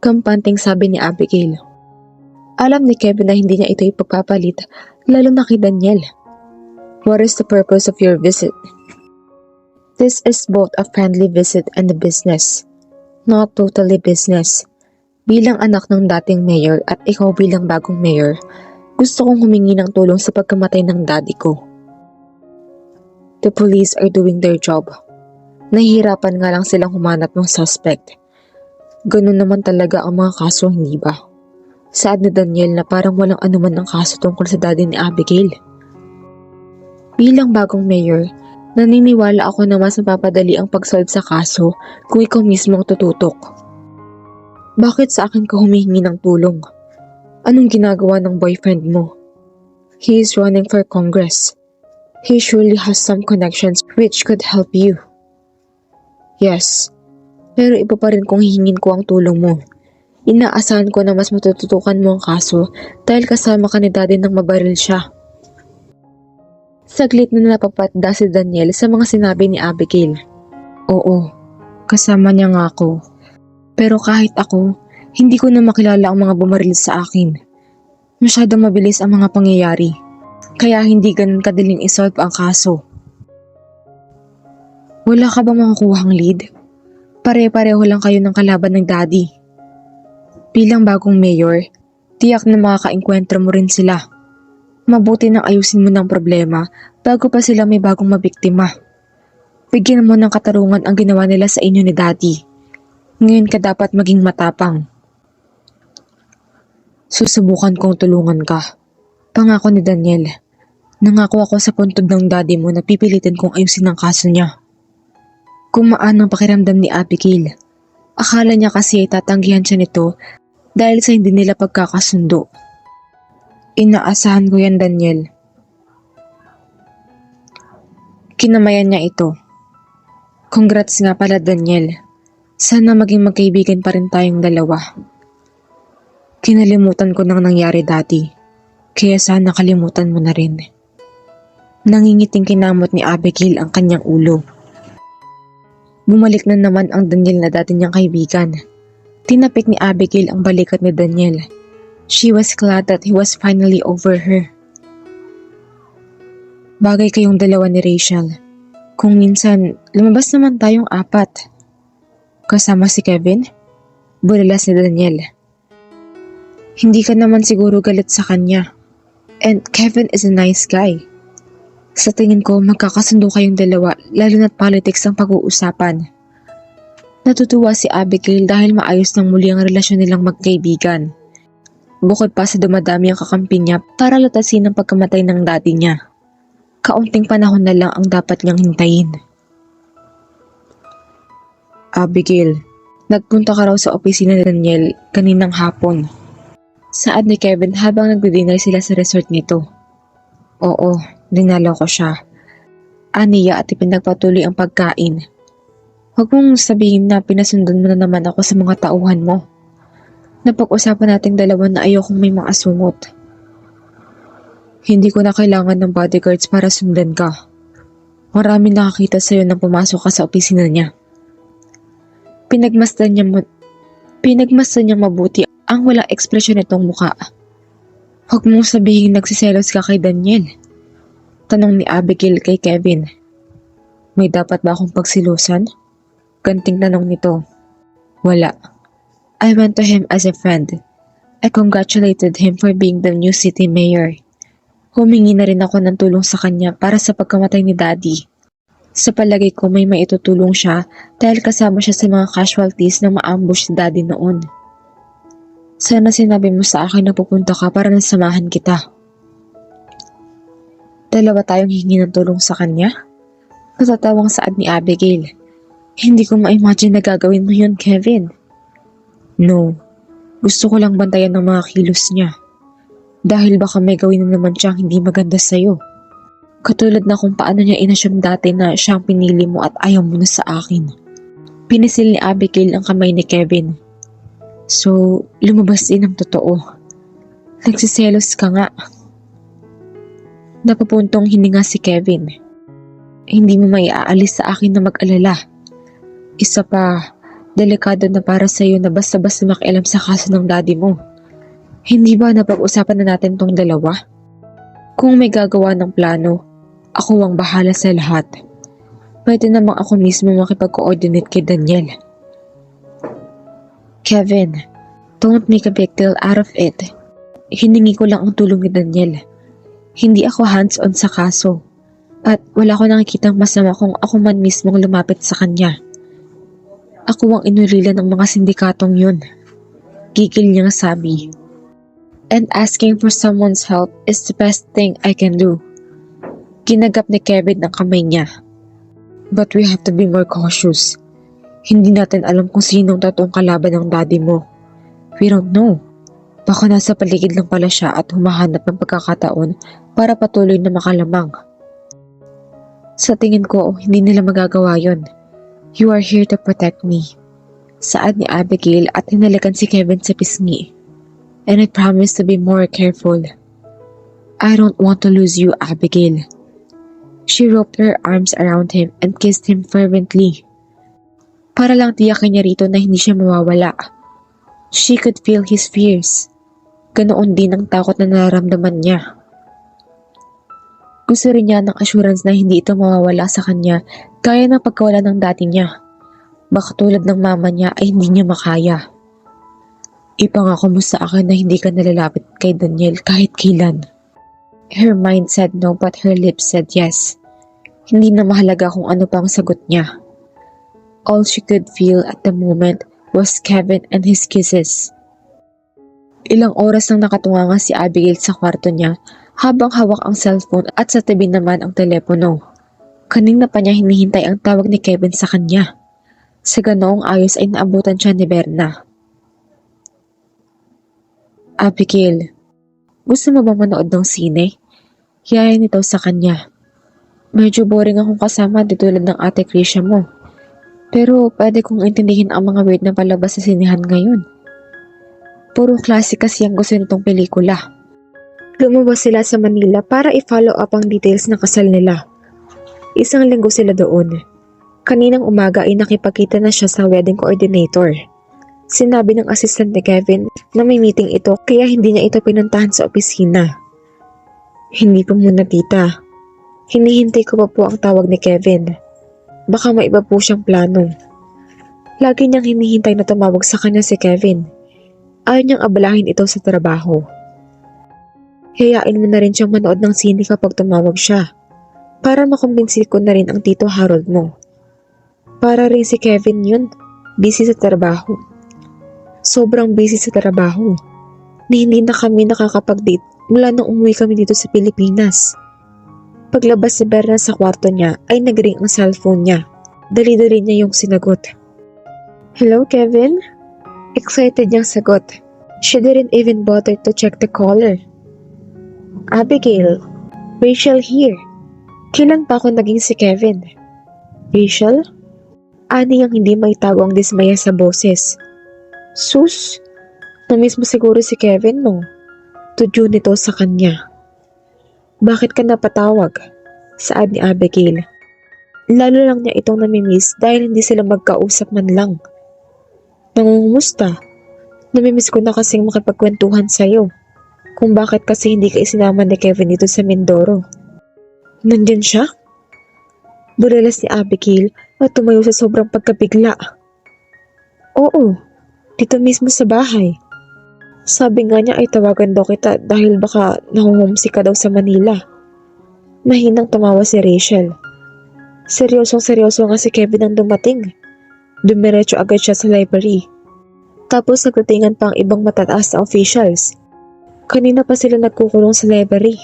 Kampanteng sabi ni Abigail. Alam ni Kevin na hindi niya ito ipagpapalit, lalo na kay Daniel. What is the purpose of your visit? This is both a friendly visit and a business. Not totally business. Bilang anak ng dating mayor at ikaw bilang bagong mayor, gusto kong humingi ng tulong sa pagkamatay ng daddy ko. The police are doing their job. Nahihirapan nga lang silang humanap ng suspect. Ganun naman talaga ang mga kaso, hindi ba? Saad ni Daniel na parang walang anuman ang kaso tungkol sa daddy ni Abigail. Bilang bagong mayor, naniniwala ako na mas mapapadali ang pag-solve sa kaso kung ikaw mismo ang tututok. Bakit sa akin ka humihingi ng tulong? Anong ginagawa ng boyfriend mo? He is running for Congress. He surely has some connections which could help you. Yes, pero iba pa rin kung hihingin ko ang tulong mo. Inaasahan ko na mas matututukan mo ang kaso dahil kasama ka ni daddy nang mabaril siya. Saglit na napapatda si Daniel sa mga sinabi ni Abigail. Oo, kasama niya nga ako. Pero kahit ako, hindi ko na makilala ang mga bumaril sa akin. Masyadong mabilis ang mga pangyayari, kaya hindi ganun kadaling isolve ang kaso. Wala ka bang makukuhang lead? Pare-pareho lang kayo ng kalaban ng daddy. Bilang bagong mayor, tiyak na makakaengkwentro mo rin sila. Mabuti nang ayusin mo ng problema bago pa sila may bagong mabiktima. Bigyan mo ng katarungan ang ginawa nila sa inyo ni daddy. Ngayon ka dapat maging matapang. Susubukan kong tulungan ka. Pangako ni Daniel. Nangako ako sa puntod ng daddy mo na pipilitin kong ayusin ang kaso niya. Gumaan ang pakiramdam ni Abigail. Akala niya kasi ay tatanggihan siya nito dahil sa hindi nila pagkakasundo. Inaasahan ko yan, Daniel. Kinamayan niya ito. Congrats nga pala, Daniel. Sana maging magkaibigan pa rin tayong dalawa. Kinalimutan ko nang nangyari dati, kaya sana kalimutan mo na rin. Nangingiting kinamot ni Abigail ang kanyang ulo. Bumalik na naman ang Daniel na dati niyang kaibigan. Tinapik ni Abigail ang balikat ni Daniel. She was glad that he was finally over her. Bagay kayong dalawa ni Rachel. Kung minsan, lumabas naman tayong apat. Kasama si Kevin? Bulalas ni Daniel. Hindi ka naman siguro galit sa kanya. And Kevin is a nice guy. Sa tingin ko, magkakasundo kayong dalawa, lalo na't politics ang pag-uusapan. Natutuwa si Abigail dahil maayos ng muli ang relasyon nilang magkaibigan. Bukod pa sa dumadami ang kakampi niya para lutasin ang pagkamatay ng daddy niya. Kaunting panahon na lang ang dapat niyang hintayin. Abigail, nagpunta ka raw sa opisina ni Daniel kaninang hapon. Saad ni Kevin habang nagdi-dinner sila sa resort nito. Oo, dinalaw ko siya. Aniya at ipinagpatuloy ang pagkain. Huwag mong sabihin na pinasundan mo na naman ako sa mga tauhan mo. Napag-usapan nating dalawa na ayokong may mga asungot. Hindi ko na kailangan ng bodyguards para sundan ka. Maraming nakakita sa'yo nang pumasok ka sa opisina niya. Pinagmasdan niyang mabuti ang walang ekspresyon nitong muka. Huwag mong sabihin nagsiselos ka kay Daniel. Tanong ni Abigail kay Kevin. May dapat ba akong pagsilusan? Ganting tanong nito. Wala. I went to him as a friend. I congratulated him for being the new city mayor. Humingi na rin ako ng tulong sa kanya para sa pagkamatay ni Daddy. Sa palagay ko may maitutulong siya dahil kasama siya sa mga casualties na ma-ambush si Daddy noon. Sana sinabi mo sa akin na pupunta ka para nasamahan kita. Dalawa tayong hingi ng tulong sa kanya? Natatawang saad ni Abigail. Hindi ko ma-imagine na gagawin mo yun, Kevin. No, gusto ko lang bantayan ng mga kilos niya. Dahil baka may gawin na naman siyang hindi maganda sa'yo. Katulad na kung paano niya inasyam dati na siyang pinili mo at ayaw mo na sa akin. Pinisil ni Abigail ang kamay ni Kevin. So, lumabas din ang totoo. Nagsiselos ka nga. Napapuntong hininga si Kevin. Hindi mo maiaalis sa akin na mag-alala. Isa pa, delikado na para sa'yo na basta-basta makialam sa kaso ng daddy mo. Hindi ba napag-usapan na natin tong dalawa? Kung may gagawa ng plano, ako ang bahala sa lahat. Pwede namang ako mismo makipag-coordinate kay Daniel. Kevin, don't make a big deal out of it. Hiningi ko lang ang tulong ni Daniel. Hindi ako hands-on sa kaso. At wala ko nakikitang masama kung ako man mismong lumapit sa kanya. Ako ang inulila ng mga sindikatong yun. Gigil niyang sabi. And asking for someone's help is the best thing I can do. Ginagap ni Kevin ang kamay niya. But we have to be more cautious. Hindi natin alam kung sinong totoong kalaban ng daddy mo. We don't know. Baka nasa paligid lang pala siya at humahanap ng pagkakataon para patuloy na makalamang. Sa tingin ko, hindi nila magagawa yon. You are here to protect me. Saad ni Abigail at hinalikan si Kevin sa pisngi. And I promise to be more careful. I don't want to lose you, Abigail. She roped her arms around him and kissed him fervently. Para lang tiyakin niya rito na hindi siya mawawala. She could feel his fears. Ganoon din ang takot na nararamdaman niya. Gusto rin niya ng assurance na hindi ito mawawala sa kanya gaya ng pagkawala ng dati niya. Baka tulad ng mama niya ay hindi niya makaya. Ipangako mo sa akin na hindi ka nalalapit kay Daniel kahit kailan. Her mind said no but her lips said yes. Hindi na mahalaga kung ano pang sagot niya. All she could feel at the moment was Kevin and his kisses. Ilang oras nang nakatunganga si Abigail sa kwarto niya habang hawak ang cellphone at sa tabi naman ang telepono. Kanina pa niya hinihintay ang tawag ni Kevin sa kanya. Sa ganoong ayos ay naabutan siya ni Berna. Abigail, gusto mo ba manood ng sine? Yayain ito sa kanya. Medyo boring akong kasama di tulad ng ate Krisha mo. Pero pwede kong intindihin ang mga weird na palabas sa sinihan ngayon. Puro klase kasi ang gusto nitong pelikula. Lumabas sila sa Manila para i-follow up ang details ng kasal nila. Isang linggo sila doon. Kaninang umaga ay nakipagkita na siya sa wedding coordinator. Sinabi ng assistant ni Kevin na may meeting ito kaya hindi niya ito pinuntahan sa opisina. Hindi pa muna tita. Hinihintay ko pa po ang tawag ni Kevin. Baka may iba po siyang plano. Lagi niyang hinihintay na tumawag sa kanya si Kevin. Ayaw niyang abalahin ito sa trabaho. Hayain mo na rin siyang manood ng sine kapag tumawag siya. Para makumbinsi ko na rin ang tito Harold mo. Para rin si Kevin yun, busy sa trabaho. Sobrang busy sa trabaho. Na hindi na kami nakakapag-date mula nung umuwi kami dito sa Pilipinas. Paglabas ni Berna sa kwarto niya ay nag-ring ang cellphone niya. Dali-dali niya yung sinagot. Hello, Kevin? Excited niyang sagot. She didn't even bother to check the caller. Abigail, Rachel here. Kailan pa ako naging si Kevin? Rachel? Ani ang hindi maitago ang dismaya sa boses. Sus, namiss mo siguro si Kevin mo. Tudyo nito sa kanya. Bakit ka napatawag? Saad ni Abigail. Lalo lang niya itong namimiss dahil hindi sila magkausap man lang. Nangungumusta? Namimiss ko na kasing makipagkwentuhan sa'yo. Kung bakit kasi hindi ka isinama ni Kevin dito sa Mindoro. Nandyan siya? Bulalas ni Abigail at tumayo sa sobrang pagkabigla. Oo, dito mismo sa bahay. Sabi nga niya ay tawagan daw kita dahil baka nahuhumsi ka daw sa Manila. Mahinang tumawa si Rachel. Seryosong-seryoso nga si Kevin ang dumating. Dumiretso agad siya sa library. Tapos nagdatingan pa ang ibang matataas na officials. Kanina pa sila nagkukulong sa library.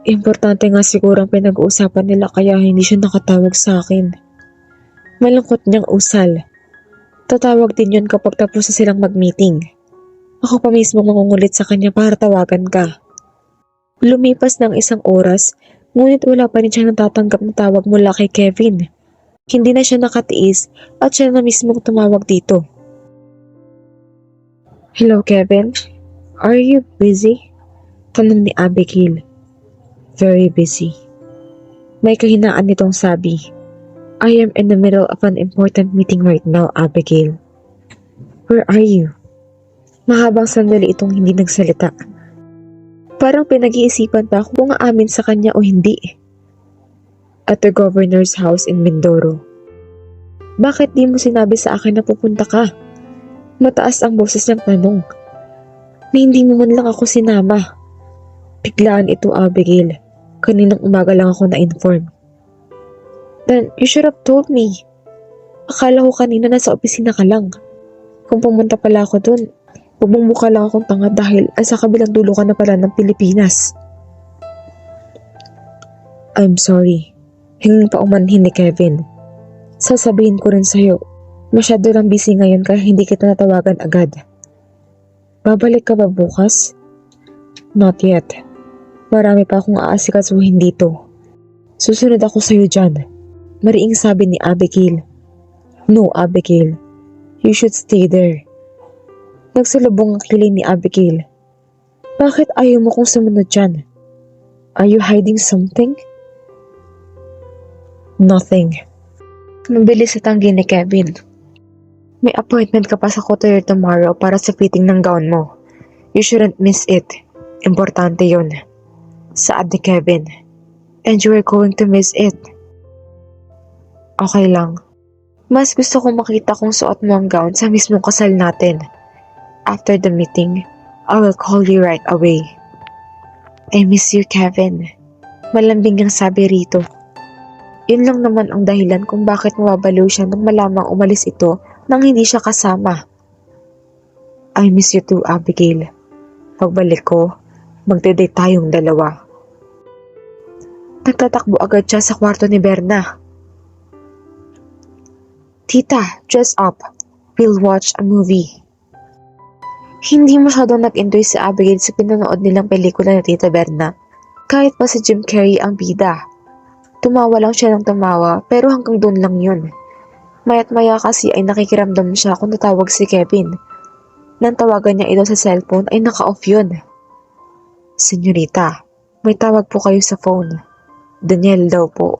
Importante nga siguro ang pinag-uusapan nila kaya hindi siya nakatawag sa akin. Malungkot niyang usal. Tatawag din yun kapag tapos na silang mag-meeting. Ako pa mismo mangungulit sa kanya para tawagan ka. Lumipas ng isang oras, ngunit wala pa rin siya natatanggap na tawag mula kay Kevin. Hindi na siya nakatiis at siya na mismo tumawag dito. Hello, Kevin? Are you busy? Tanong ni Abigail. Very busy. May kahinaan nitong sabi. I am in the middle of an important meeting right now, Abigail. Where are you? Mahabang sandali itong hindi nagsalita. Parang pinag-iisipan pa kung aamin sa kanya o hindi. At the governor's house in Mindoro. Bakit di mo sinabi sa akin na pupunta ka? Mataas ang boses niyang tanong. Na hindi mo man lang ako sinama. Biglaan ito, Abigail. Kaninang umaga lang ako na-inform. Then, you should have told me. Akala ko kanina nasa opisina ka lang. Kung pumunta pala ako dun, bumungmukha lang akong tanga dahil sa kabilang dulo ka na pala ng Pilipinas. I'm sorry. Hinging pa umanhin ni Kevin. Sasabihin ko rin sa'yo, masyado lang busy ngayon kaya hindi kita natawagan agad. Babalik ka ba bukas? Not yet. Marami pa akong aasikasuhin dito. Susunod ako sa'yo dyan. Mariing sabi ni Abigail. No, Abigail. You should stay there. Nagsalubong ang kilay ni Abigail. Bakit ayaw mo kong sumunod dyan? Are you hiding something? Nothing. Mabilis sa tanggi ni Kevin. May appointment ka pa sa Couturier tomorrow para sa fitting ng gown mo. You shouldn't miss it. Importante yun. Saad ni Kevin. And you are going to miss it. Okay lang. Mas gusto kong makita kung suot mo ang gown sa mismong kasal natin. After the meeting, I will call you right away. I miss you, Kevin. Malambing ang sabi rito. Yun lang naman ang dahilan kung bakit mababaliw siya nang malamang umalis ito nang hindi siya kasama. I miss you too, Abigail. Pagbalik ko, magde-date tayong dalawa. Nagtatakbo agad siya sa kwarto ni Berna. Tita, dress up. We'll watch a movie. Hindi masyadong nag-enjoy si Abigail sa pinanood nilang pelikula ni Tita Berna. Kahit pa si Jim Carrey ang bida. Tumawa lang siya ng tumawa pero hanggang doon lang yun. Maya't maya kasi ay nakikiramdam siya kung natawag si Kevin. Nang tawagan niya ito sa cellphone ay naka-off yun. Senyorita, may tawag po kayo sa phone. Daniel daw po.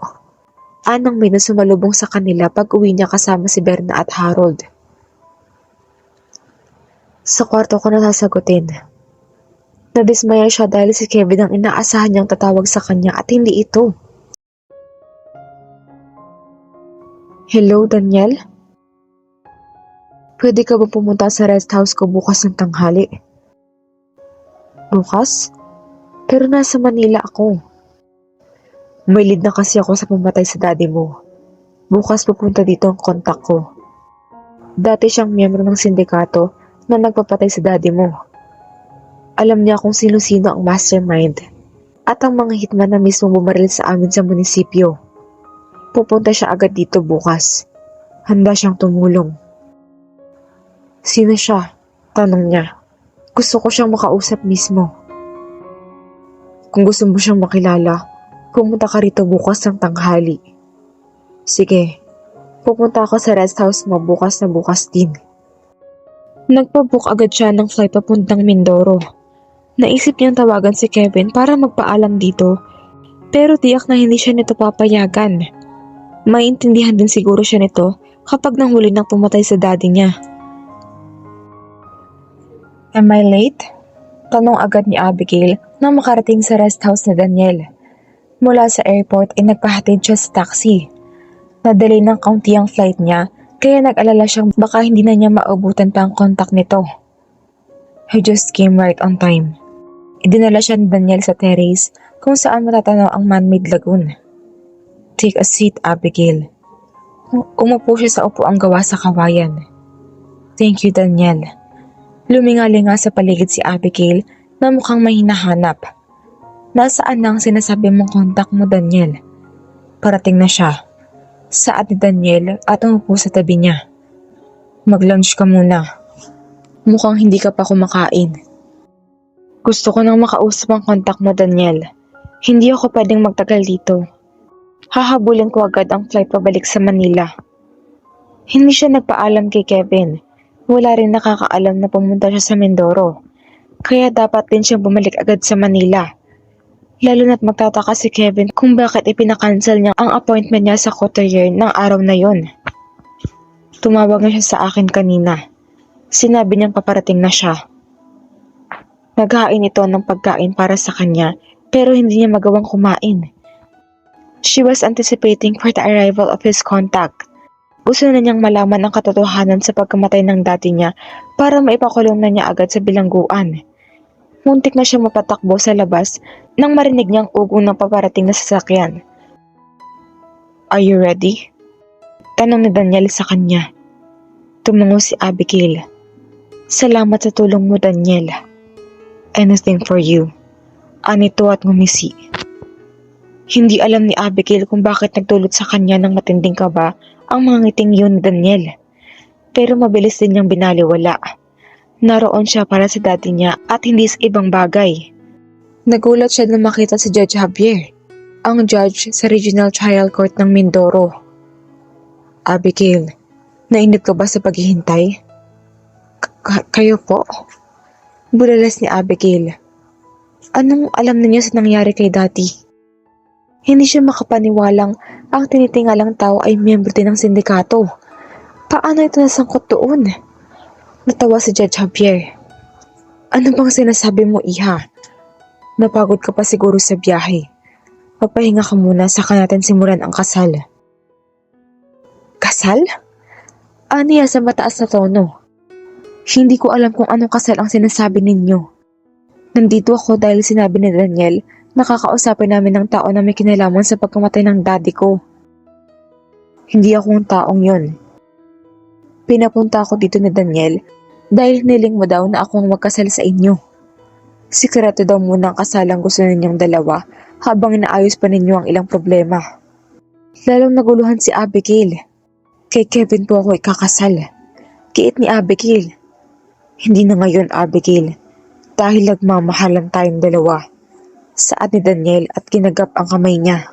Anang may nasumalubong sa kanila pag uwi niya kasama si Berna at Harold. Sa kwarto ko na sasagutin. Nadismaya siya dahil si Kevin ang inaasahan niyang tatawag sa kanya at hindi ito. Hello, Daniel? Pwede ka ba pumunta sa rest house ko bukas ng tanghali? Bukas? Pero nasa Manila ako. May lead na kasi ako sa pumatay sa daddy mo. Bukas pupunta dito ang kontak ko. Dati siyang miyembro ng sindikato na nagpapatay sa daddy mo. Alam niya kung sino-sino ang mastermind at ang mga hitman na mismo bumaril sa amin sa munisipyo. Pupunta siya agad dito bukas. Handa siyang tumulong. Sino siya? Tanong niya. Gusto ko siyang makausap mismo. Kung gusto mo siyang makilala, pumunta ka rito bukas ng tanghali. Sige, pupunta ako sa rest house mo bukas na bukas din. Nagpabook agad siya ng flight papuntang Mindoro. Naisip niyang tawagan si Kevin para magpaalam dito, pero tiyak na hindi siya nito papayagan. Maintindihan din siguro siya nito kapag nang huli nang pumatay sa daddy niya. Am I late? Tanong agad ni Abigail nang makarating sa rest house ni Daniel. Mula sa airport ay nagpahatid siya sa taxi. Nadali ng kaunti ang flight niya kaya nag-alala siyang baka hindi na niya maubutan pa ang kontak nito. He just came right on time. Idinala siya ni Daniel sa terrace kung saan matatanaw ang man-made lagoon. Take a seat, Abigail. Umupo siya sa upuang gawa sa kawayan. Thank you, Daniel. Lumingalinga sa paligid si Abigail na mukhang may hinahanap. Nasaan na ang sinasabi mong kontak mo, Daniel? Parating na siya. Saad ni Daniel at umupo sa tabi niya. Mag-lunch ka muna. Mukhang hindi ka pa kumakain. Gusto ko nang makausap ang kontak mo, Daniel. Hindi ako pwedeng magtagal dito. Hahabulin ko agad ang flight pabalik sa Manila. Hindi siya nagpaalam kay Kevin. Wala rin nakakaalam na pumunta siya sa Mindoro. Kaya dapat din siyang bumalik agad sa Manila. Lalo na't magtataka si Kevin kung bakit ipinakancel niya ang appointment niya sa Couturier ng araw na yon. Tumawag na siya sa akin kanina. Sinabi niyang paparating na siya. Naghain ito ng pagkain para sa kanya pero hindi niya magawang kumain. She was anticipating for the arrival of his contact. Gusto na niyang malaman ang katotohanan sa pagkamatay ng dati niya para maipakulong na niya agad sa bilangguan. Muntik na siya mapatakbo sa labas nang marinig niyang ugong ng paparating na sasakyan. "Are you ready?" Tanong ni Daniel sa kanya. Tumango si Abigail. "Salamat sa tulong mo, Daniel." "Anything for you." Anito at ngumisi. Hindi alam ni Abigail kung bakit nagdulot sa kanya ng matinding kaba ang mga ngiting yun ni Daniel. Pero mabilis din niyang binaliwala. Naroon siya para sa daddy niya at hindi sa ibang bagay. Nagulat siya nang makita si Judge Javier, ang judge sa Regional Trial Court ng Mindoro. "Abigail, nainip ka ba sa paghihintay?" Kayo po?" Bulalas ni Abigail. Anong alam niyo sa nangyari kay Daddy? Hindi siya makapaniwalang ang tinitingalang tao ay miyembro din ng sindikato. Paano ito nasangkot doon? Natawa si Judge Javier. "Ano bang sinasabi mo, iha? Napagod ka pa siguro sa biyahe. Magpahinga ka muna saka natin simulan ang kasal." "Kasal?" Aniya sa mataas na tono. "Hindi ko alam kung anong kasal ang sinasabi ninyo. Nandito ako dahil sinabi ni Daniel na kakausapin namin ng tao na may kinalaman sa pagkamatay ng daddy ko. Hindi ako ang taong yon. Pinapunta ako dito ni Daniel dahil hiniling mo daw na ako ang magkasal sa inyo. Sikreto daw muna ang kasalang gusto ninyong dalawa habang inaayos pa ninyo ang ilang problema." Lalong naguluhan si Abigail. "Kay Kevin po ako ikakasal." Kiit ni Abigail. "Hindi na ngayon, Abigail. Dahil nagmamahalan tayong dalawa." Saad ni Daniel at kinagap ang kamay niya.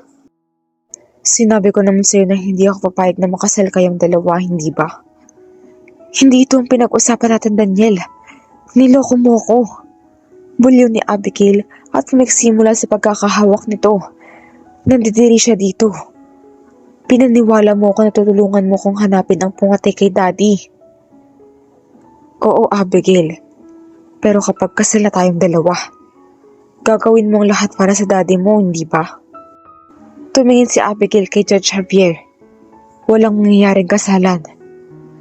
"Sinabi ko naman sa'yo na hindi ako papayag na makasal kayong dalawa, hindi ba?" "Hindi ito ang pinag-usapan natin, Daniel. Niloko mo ko." Bulyo ni Abigail at magsimula sa pagkakahawak nito. Nandidiri siya dito. "Pinaniwala mo ako na tutulungan mo kong hanapin ang pumatay kay Daddy." "Oo, Abigail. Pero kapag kasal na tayong dalawa, gagawin mo ang lahat para sa daddy mo, hindi ba?" Tumingin si Abigail kay Judge Javier. "Walang mangyayaring kasalan.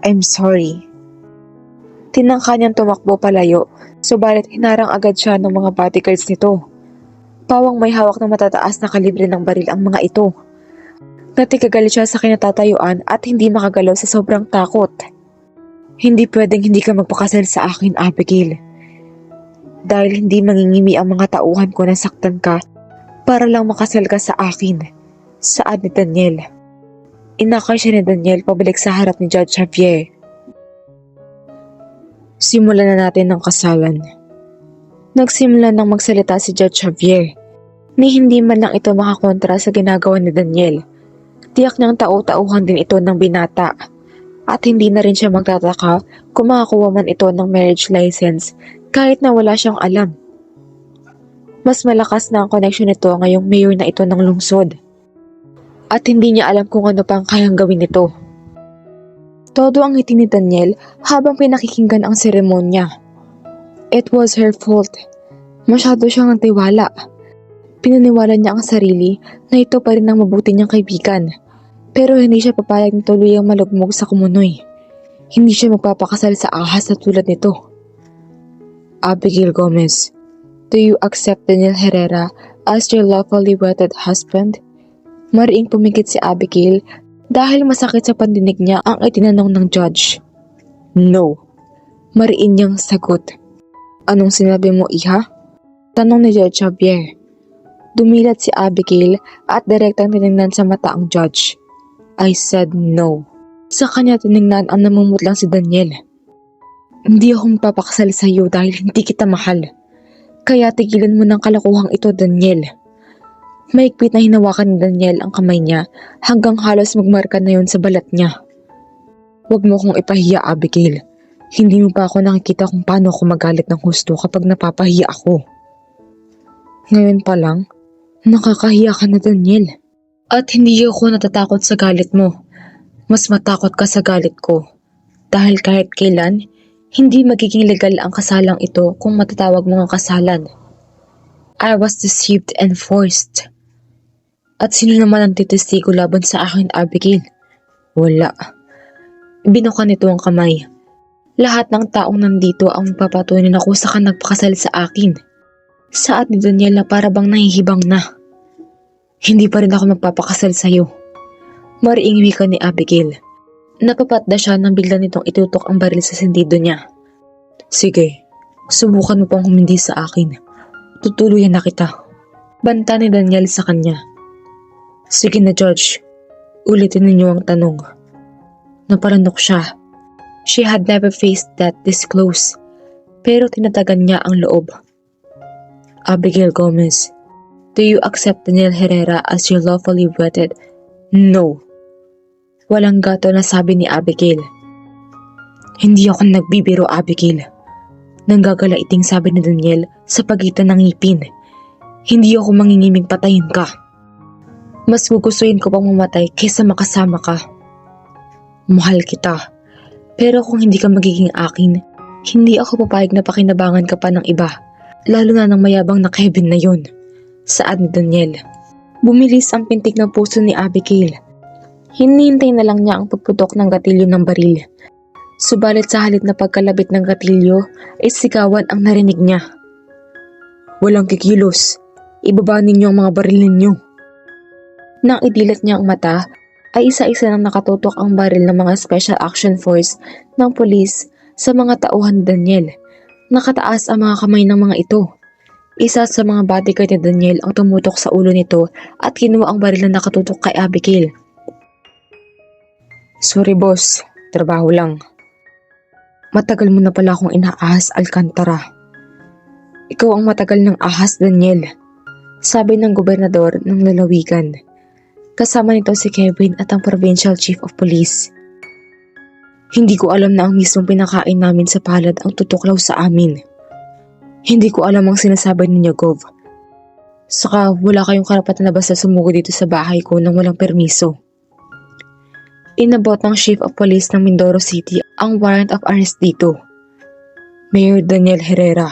I'm sorry." Tinangka niyang tumakbo palayo, subalit hinarang agad siya ng mga bodyguards nito. Pawang may hawak na matataas na kalibre ng baril ang mga ito. Natikagal siya sa kinatatayuan at hindi makagalaw sa sobrang takot. "Hindi pwedeng hindi ka magpakasal sa akin, Abigail. Dahil hindi mangingimi ang mga tauhan ko na saktan ka para lang makasal ka sa akin." Saad ni Daniel. Inakay siya ni Daniel pabalik sa harap ni Judge Javier. "Simulan na natin ang kasalan." Nagsimula nang magsalita si Judge Javier. Ni hindi man lang ito makakontra sa ginagawa ni Daniel. Tiyak niyang tau-tauhan din ito ng binata. At hindi na rin siya magtataka kung makakuha man ito ng marriage license kahit na wala siyang alam. Mas malakas na ang connection nito ngayong mayor na ito ng lungsod. At hindi niya alam kung ano pang kayang gawin nito. Todo ang ngiti ni Daniel habang pinakikinggan ang seremonya. It was her fault. Masyado siyang tiwala. Pinaniwala niya ang sarili na ito pa rin ang mabuti niyang kaibigan. Pero hindi siya papayag na tuluyang malugmok sa kumunoy. Hindi siya magpapakasal sa ahas na tulad nito. "Abigail Gomez, do you accept Daniel Herrera as your lawfully wedded husband?" Mariing pumikit si Abigail dahil masakit sa pandinig niya ang itinanong ng judge. "No." Mariin niyang sagot. "Anong sinabi mo, iha?" Tanong ni Judge Javier. Dumilat si Abigail at direktang tinignan sa mata ang judge. "I said no." Sa kanya tinignan ang namumutlang si Daniel. "Hindi ako mapapakasal sa iyo dahil hindi kita mahal. Kaya tigilan mo ng kalokohang ito, Daniel." Maigpit na hinawakan ni Daniel ang kamay niya hanggang halos magmarka na yun sa balat niya. "Huwag mo kong ipahiya, Abigail. Hindi mo pa ako nakikita kung paano ako magalit ng husto kapag napapahiya ako. Ngayon pa lang, nakakahiya ka na, Daniel. At hindi ako natatakot sa galit mo. Mas matakot ka sa galit ko. Dahil kahit kailan, hindi magiging legal ang kasalang ito kung matatawag mong kasalan. I was deceived and forced. At sino naman ang titestigo laban sa akin, Abigail? Wala. Binuka nito ang kamay. Lahat ng taong nandito ang papatunay na kung saan nagpakasal sa akin. Saad ni Daniel na para bang nahihibang na. Hindi pa rin ako magpapakasal sa'yo. Mariing wika ni Abigail. Napapatda siya nang bigla nitong itutok ang baril sa sentido niya. Sige, subukan mo pang humindi sa akin. Tutuluyan na kita. Banta ni Daniel sa kanya. Sige na George, ulitin ninyo ang tanong. Napalanok siya. She had never faced that this close, pero tinatagan niya ang loob. Abigail Gomez, do you accept Daniel Herrera as your lawfully wedded? No. Walang gato na sabi ni Abigail. Hindi ako nagbibiro, Abigail. Nanggagalaiting sabi ni Daniel sa pagitan ng ngipin. Hindi ako mangingiming patayin ka. Mas gugustuhin ko pang mamatay kaysa makasama ka. Mahal kita. Pero kung hindi ka magiging akin, hindi ako papayag na pakinabangan ka pa ng iba. Lalo na ng mayabang na Kevin na yun. Saad ni Daniel. Bumilis ang pintig ng puso ni Abigail. Hinihintay na lang niya ang pagputok ng gatilyo ng baril. Subalit sa halip na pagkalabit ng gatilyo, ay sigawan ang narinig niya. Walang kikilos. Ibaba ninyo ang mga baril ninyo. Nang idilat niya ang mata, ay isa-isa nang nakatutok ang baril ng mga Special Action Force ng pulis sa mga tauhan ni Daniel. Nakataas ang mga kamay ng mga ito. Isa sa mga bodyguard ni Daniel ang tumutok sa ulo nito at kinuha ang baril na nakatutok kay Abigail. Sorry boss, trabaho lang. Matagal mo na pala akong inaahas, Alcantara. Ikaw ang matagal ng ahas, Daniel. Sabi ng gobernador ng lalawigan. Kasama nito si Kevin at ang Provincial Chief of Police. Hindi ko alam na ang mismong pinakain namin sa palad ang tutuklaw sa amin. Hindi ko alam ang sinasabi ninyo, Gov. Saka wala kayong karapatan na basta sumugo dito sa bahay ko nang walang permiso. Inabot ng Chief of Police ng Mindoro City ang warrant of arrest dito. Mayor Daniel Herrera,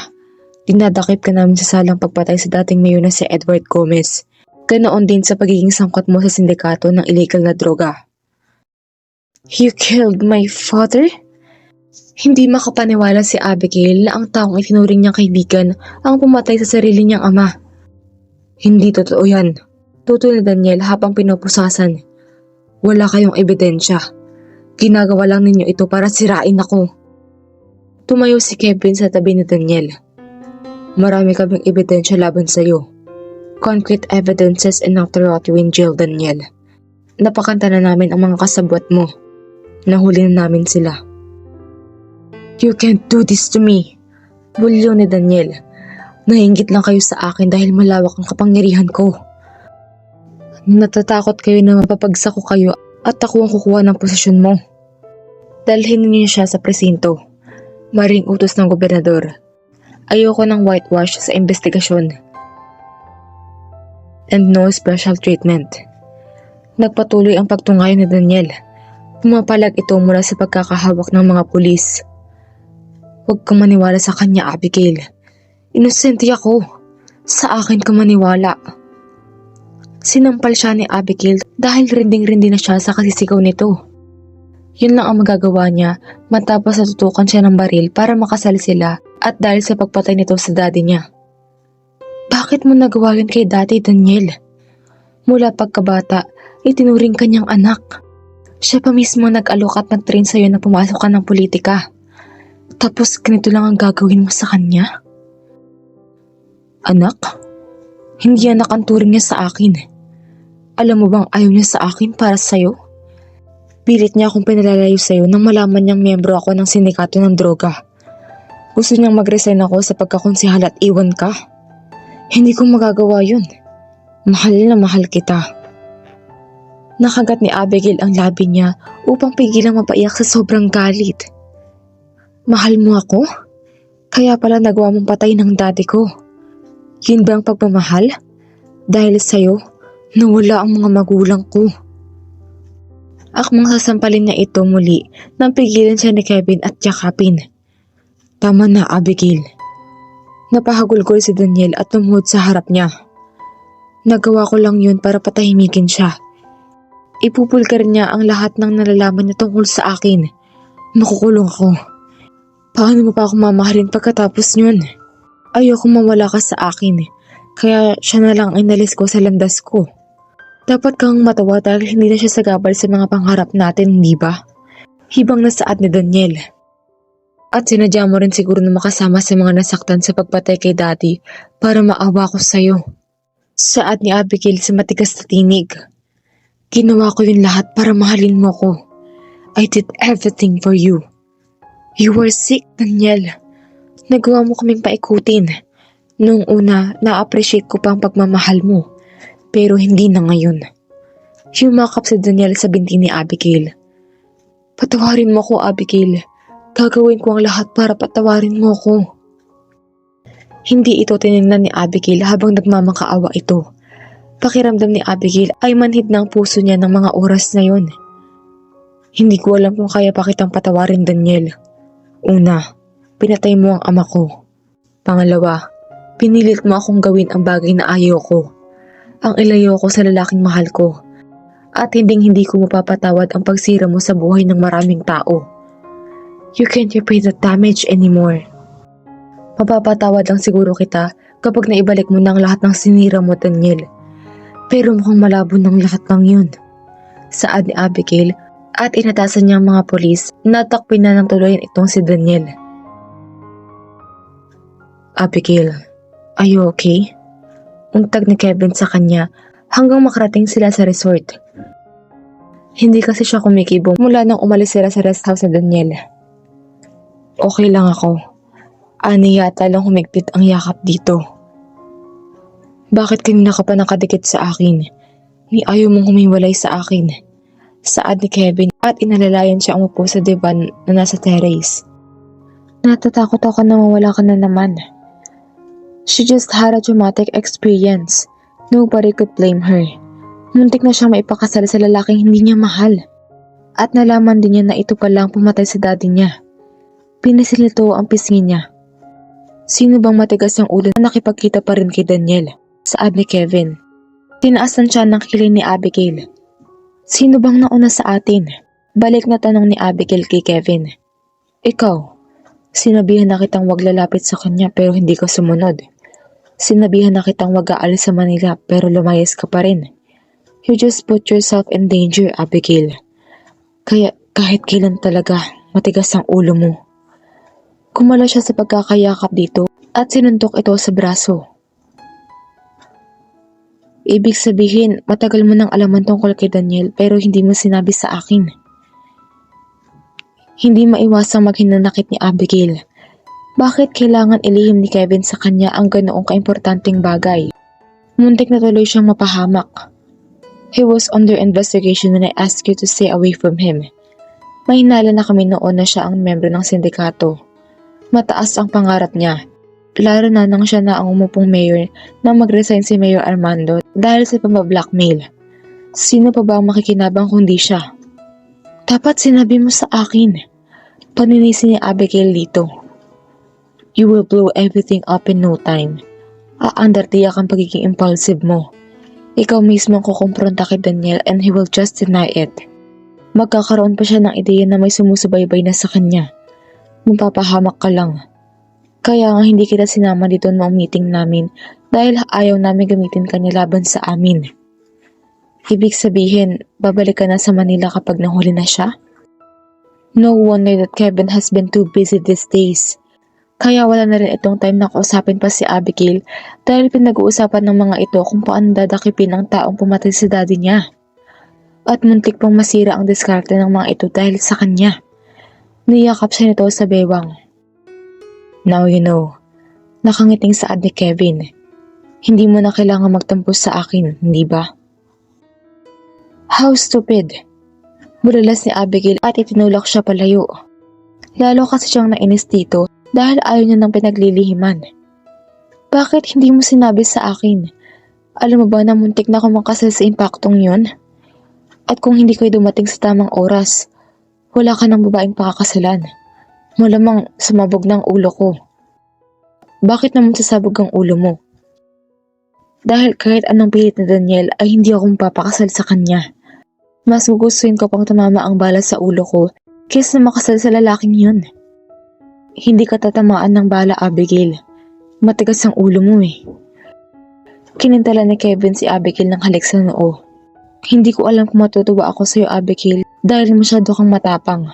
dinadakip ka namin sa salang pagpatay sa dating mayor na si Edward Gomez. Ganoon din sa pagiging sangkot mo sa sindikato ng illegal na droga. You killed my father? Hindi makapaniwala si Abigail na ang taong itinuring niyang kaibigan ang pumatay sa sarili niyang ama. Hindi totoo yan. Tutol ni Daniel habang pinupusasan. Wala kayong ebidensya. Ginagawa lang ninyo ito para sirain ako. Tumayo si Kevin sa tabi ni Daniel. Marami kaming ebidensya laban sa'yo. Concrete evidences enough to rot you in jail, Daniel. Napakanta na namin ang mga kasabwat mo. Nahuli na namin sila. You can't do this to me. Bulyo ni Daniel. Nainggit lang kayo sa akin dahil malawak ang kapangyarihan ko. Natatakot kayo na mapapagsak ko kayo at ako ang kukuha ng posisyon mo. Dalhin niyo siya sa presinto. Maring utos ng gobernador. Ayoko ng whitewash sa investigasyon. And no special treatment. Nagpatuloy ang pagtungayo ni Daniel. Pumapalag ito mula sa pagkakahawak ng mga pulis. Huwag kang maniwala sa kanya, Abigail. Inosente ako. Sa akin ka maniwala. Sinampal siya ni Abigail dahil rinding-rindi na siya sa kasisigaw nito. Yun lang ang magagawa niya matapos natutukan siya ng baril para makasal sila at dahil sa pagpatay nito sa daddy niya. Bakit mo nagawa yun kay Daddy, Daniel? Mula pagkabata, itinuring kanyang anak. Siya pa mismo nag-alok at nag-train sa'yo na pumasok ka ng politika. Tapos ganito lang ang gagawin mo sa kanya? Anak? Hindi anak ang turing niya sa akin. Alam mo bang ayaw niya sa akin para sa'yo? Pilit niya akong pinalalayo sa'yo nang malaman niyang miyembro ako ng sindikato ng droga. Gusto niyang mag-resign ako sa pagkakonsihal at iwan ka. Hindi ko magagawa yun. Mahal na mahal kita. Nakagat ni Abigail ang labi niya upang pigilang mapaiyak sa sobrang galit. Mahal mo ako? Kaya pala nagawa mong patay ng daddy ko. Yun ba ang pagmamahal? Dahil sa'yo, nawala ang mga magulang ko. Akmang sasampalin niya ito muli nang pigilan siya ni Kevin at yakapin. Tama na, Abigail. Napahagulgol si Daniel at tumuhod sa harap niya. Nagawa ko lang yun para patahimikin siya. Ipupulgar niya ang lahat ng nalalaman niya tungkol sa akin Nakukulong ako. Paano mo pa ako mamahalin pagkatapos yun? Ayoko mawala ka sa akin. Kaya siya na lang ang inalis ko sa landas ko. Dapat kang matawa dahil hindi na siya sagabal sa mga pangarap natin, hindi ba? Hibang na saad ni Daniel. At sinadya mo rin siguro na makasama sa mga nasaktan sa pagpatay kay Daddy para maawa ko sa'yo. Saad ni Abigail sa matigas na tinig. Ginawa ko yun lahat para mahalin mo ko. I did everything for you. You were sick, Daniel. Nagawa mo kaming paikutin. Noong una, na-appreciate ko pa ang pagmamahal mo. Pero hindi na ngayon. Yumakap si Daniel sa binti ni Abigail. Patawarin mo ko, Abigail. Gagawin ko ang lahat para patawarin mo ko. Hindi ito tinignan ni Abigail habang nagmamakaawa ito. Pakiramdam ni Abigail ay manhid ng puso niya ng mga oras na yon. Hindi ko alam kung kaya pa kitang patawarin, Daniel. Una, pinatay mo ang ama ko. Pangalawa, pinilit mo akong gawin ang bagay na ayaw ko. Ang ilayo ko sa lalaking mahal ko. At hindi ko mapapatawad ang pagsira mo sa buhay ng maraming tao. You can't repay that damage anymore. Mapapatawad lang siguro kita kapag naibalik mo na ang lahat ng sinira mo, Daniel. Pero mukhang malabo ng lahat ng yun. Saad ni Abigail at inatasan niya ang mga polis na takpin na ng tuluyan itong si Daniel. Abigail, are you okay? Untag ni Kevin sa kanya hanggang makarating sila sa resort. Hindi kasi siya kumikibo mula nang umalis sila sa rest house ni Daniel. Okay lang ako. Ani yata lang humigpit ang yakap dito. Bakit kanina ka pa nakadikit sa akin? Ni ayaw mong humiwalay sa akin. Saad ni Kevin at inalalayan siya umupo sa divan na nasa terrace. Natatakot ako na mawala ka na naman. She just had a traumatic experience. Nobody could blame her. Muntik na siyang maipakasal sa lalaking hindi niya mahal. At nalaman din niya na ito palang pumatay sa daddy niya. Pinisil nito ang pisngi niya. Sino bang matigas ang ulo na nakipagkita pa rin kay Daniel? Saad ni Kevin. Tinaasan siya ng kilay ni Abigail. Sino bang nauna sa atin? Balik na tanong ni Abigail kay Kevin. Ikaw. Sinabihan na kitang wag lalapit sa kanya pero hindi ka sumunod. Sinabihan na kitang wag aalis sa Manila pero lumayas ka pa rin. You just put yourself in danger, Abigail. Kaya kahit kailan talaga matigas ang ulo mo. Kumala siya sa pagkakayakap dito at sinuntok ito sa braso. Ibig sabihin, matagal mo nang alaman tungkol kay Daniel pero hindi mo sinabi sa akin. Hindi maiwasang maghinanakit ni Abigail. Bakit kailangan ilihim ni Kevin sa kanya ang ganoong kaimportanteng bagay? Muntik na tuloy siyang mapahamak. He was under investigation when I asked you to stay away from him. May hinala na kami noon na siya ang membro ng sindikato. Mataas ang pangarap niya. Lalo na nang siya na ang umupong mayor nang mag-resign si Mayor Armando dahil sa pambablackmail. Sino pa ba ang makikinabang kundi siya? Dapat sinabi mo sa akin. Paninisi ni Abigail dito. You will blow everything up in no time. Aandartiyak ang pagiging impulsive mo. Ikaw mismo ang kukumpronta kay Daniel and he will just deny it. Magkakaroon pa siya ng ideya na may sumusubaybay na sa kanya. Mapapahamak ka lang. Kaya nga hindi kita sinama dito noong meeting namin dahil ayaw namin gamitin kanya laban sa amin. Ibig sabihin, babalik ka na sa Manila kapag nahuli na siya? No wonder that Kevin has been too busy these days. Kaya wala na rin itong time na kausapin pa si Abigail dahil pinag-uusapan ng mga ito kung paano dadakipin ang taong pumatay si daddy niya. At muntik pang masira ang diskarte ng mga ito dahil sa kanya. Niyakap siya nito sa bewang. Now you know. Nakangiting saad ni Kevin. Hindi mo na kailangan magtampo sa akin, hindi ba? How stupid. Bulalas ni Abigail at itinulak siya palayo. Lalo kasi siyang nainis dito dahil ayaw niya ng pinaglilihiman. Bakit hindi mo sinabi sa akin? Alam mo ba na muntik na ako makasal sa impaktong yun? At kung hindi kayo dumating sa tamang oras, wala ka ng babaeng pakakasalan. Malamang sumabog ng ulo ko. Bakit naman sasabog ang ulo mo? Dahil kahit anong pilit na Daniel ay hindi ako mapapakasal sa kanya. Mas gugustuhin ko pang tumama ang bala sa ulo ko kaysa makasal sa lalaking yun. Hindi ka tatamaan ng bala, Abigail. Matigas ang ulo mo eh. Kinintala ni Kevin si Abigail ng halik sa noo. Hindi ko alam kung matutuwa ako sa'yo, Abigail, dahil masyado kang matapang.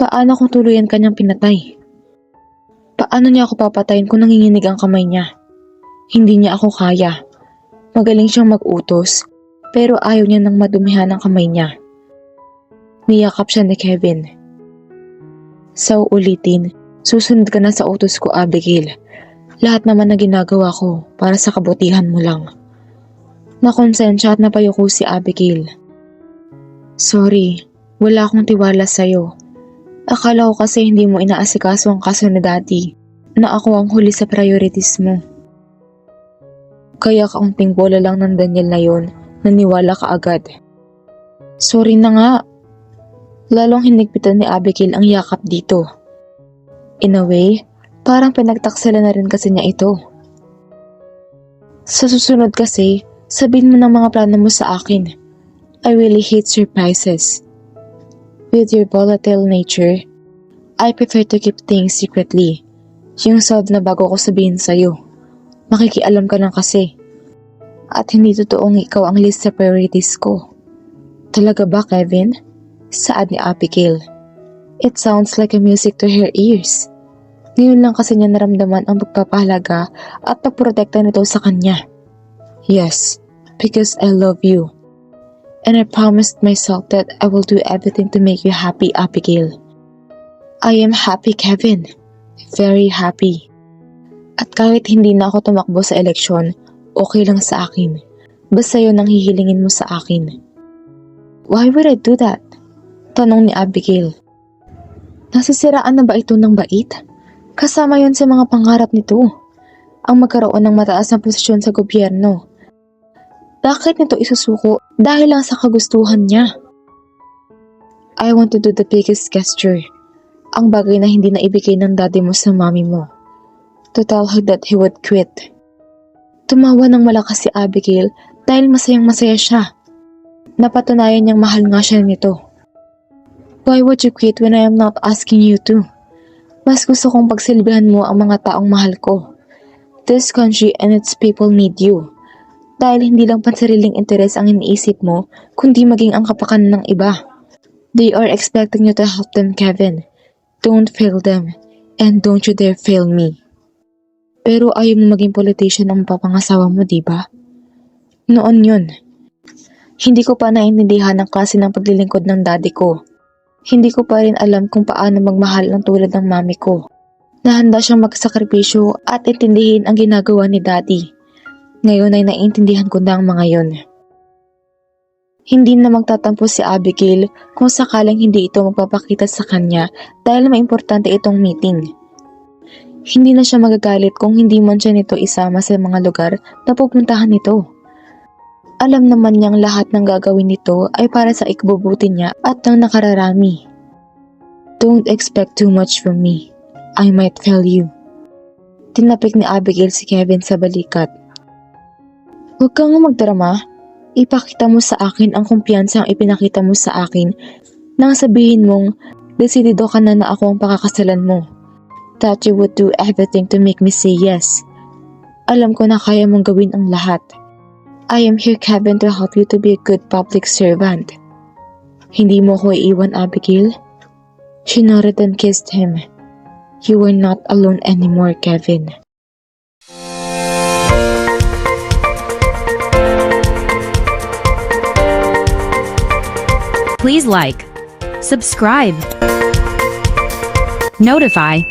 Paano kung tuluyan kanyang pinatay? Paano niya ako papatayin kung nanginginig ang kamay niya? Hindi niya ako kaya. Magaling siyang mag-utos, pero ayaw niya nang madumihan ang kamay niya. Niyakap siya ni Kevin. Sa uulitin, susunod ka na sa utos ko, Abigail. Lahat naman na ginagawa ko para sa kabutihan mo lang. Nakonsensya at napayuko si Abigail. Sorry, wala akong tiwala sa'yo. Akala ko kasi hindi mo inaasikaso ang kaso ni Daddy na ako ang huli sa priorities mo. Kaya kaunting bola lang ng Daniel na yon, naniwala ka agad. Sorry na nga. Lalong hinigpitan ni Abigail ang yakap dito. In a way, parang pinagtaksila na rin kasi niya ito. Sa susunod kasi, sabihin mo ng mga plano mo sa akin. I really hate surprises. With your volatile nature, I prefer to keep things secretly. Yung solve na bago ko sabihin sa'yo. Makikialam ka lang kasi. At hindi totoong ikaw ang list sa priorities ko. Talaga ba, Kevin? Saad ni Abigail. It sounds like a music to her ears. Ngayon lang kasi niya naramdaman ang pagpapahalaga at pagprotekta nito sa kanya. Yes, because I love you. And I promised myself that I will do everything to make you happy, Abigail. I am happy, Kevin. Very happy. At kahit hindi na ako tumakbo sa eleksyon, okay lang sa akin. Basta yun ang hihilingin mo sa akin. Why would I do that? Tanong ni Abigail. Nasisiraan na ba ito ng bait? Kasama yun sa mga pangarap nito. Ang magkaroon ng mataas na posisyon sa gobyerno. Bakit nito isusuko dahil lang sa kagustuhan niya? I want to do the biggest gesture. Ang bagay na hindi na ibigay ng daddy mo sa mami mo. To tell her that he would quit. Tumawa ng malakas si Abigail dahil masayang masaya siya. Napatunayan niyang mahal nga siya nito. Why would you quit when I am not asking you to? Mas gusto kong pagsilbihan mo ang mga taong mahal ko. This country and its people need you. Dahil hindi lang pansariling interes ang iniisip mo, kundi maging ang kapakanan ng iba. They are expecting you to help them, Kevin. Don't fail them, and don't you dare fail me. Pero ayaw mo maging politician ang mapapangasawa mo, diba? Noon yun. Hindi ko pa naintindihan ang klase ng paglilingkod ng daddy ko. Hindi ko pa rin alam kung paano magmahal ng tulad ng mami ko. Nahanda siyang magsakripisyo at intindihin ang ginagawa ni daddy. Ngayon ay naiintindihan ko na ang mga yon. Hindi na magtatampo si Abigail kung sakaling hindi ito magpapakita sa kanya dahil may importante itong meeting. Hindi na siya magagalit kung hindi man siya nito isama sa mga lugar na pupuntahan nito. Alam naman niyang lahat ng gagawin nito ay para sa ikabubuti niya at ng nakararami. Don't expect too much from me. I might fail you. Tinapik ni Abigail si Kevin sa balikat. Huwag kang magdrama. Ipakita mo sa akin ang kumpiyansa ang ipinakita mo sa akin nang sabihin mong desidido ka na ako ang pakakasalan mo. That you would do everything to make me say yes. Alam ko na kaya mong gawin ang lahat. I am here, Kevin, to help you to be a good public servant. Hindi mo ko iiwan, Abigail? She nodded and kissed him. You were not alone anymore, Kevin. Please like, subscribe, notify,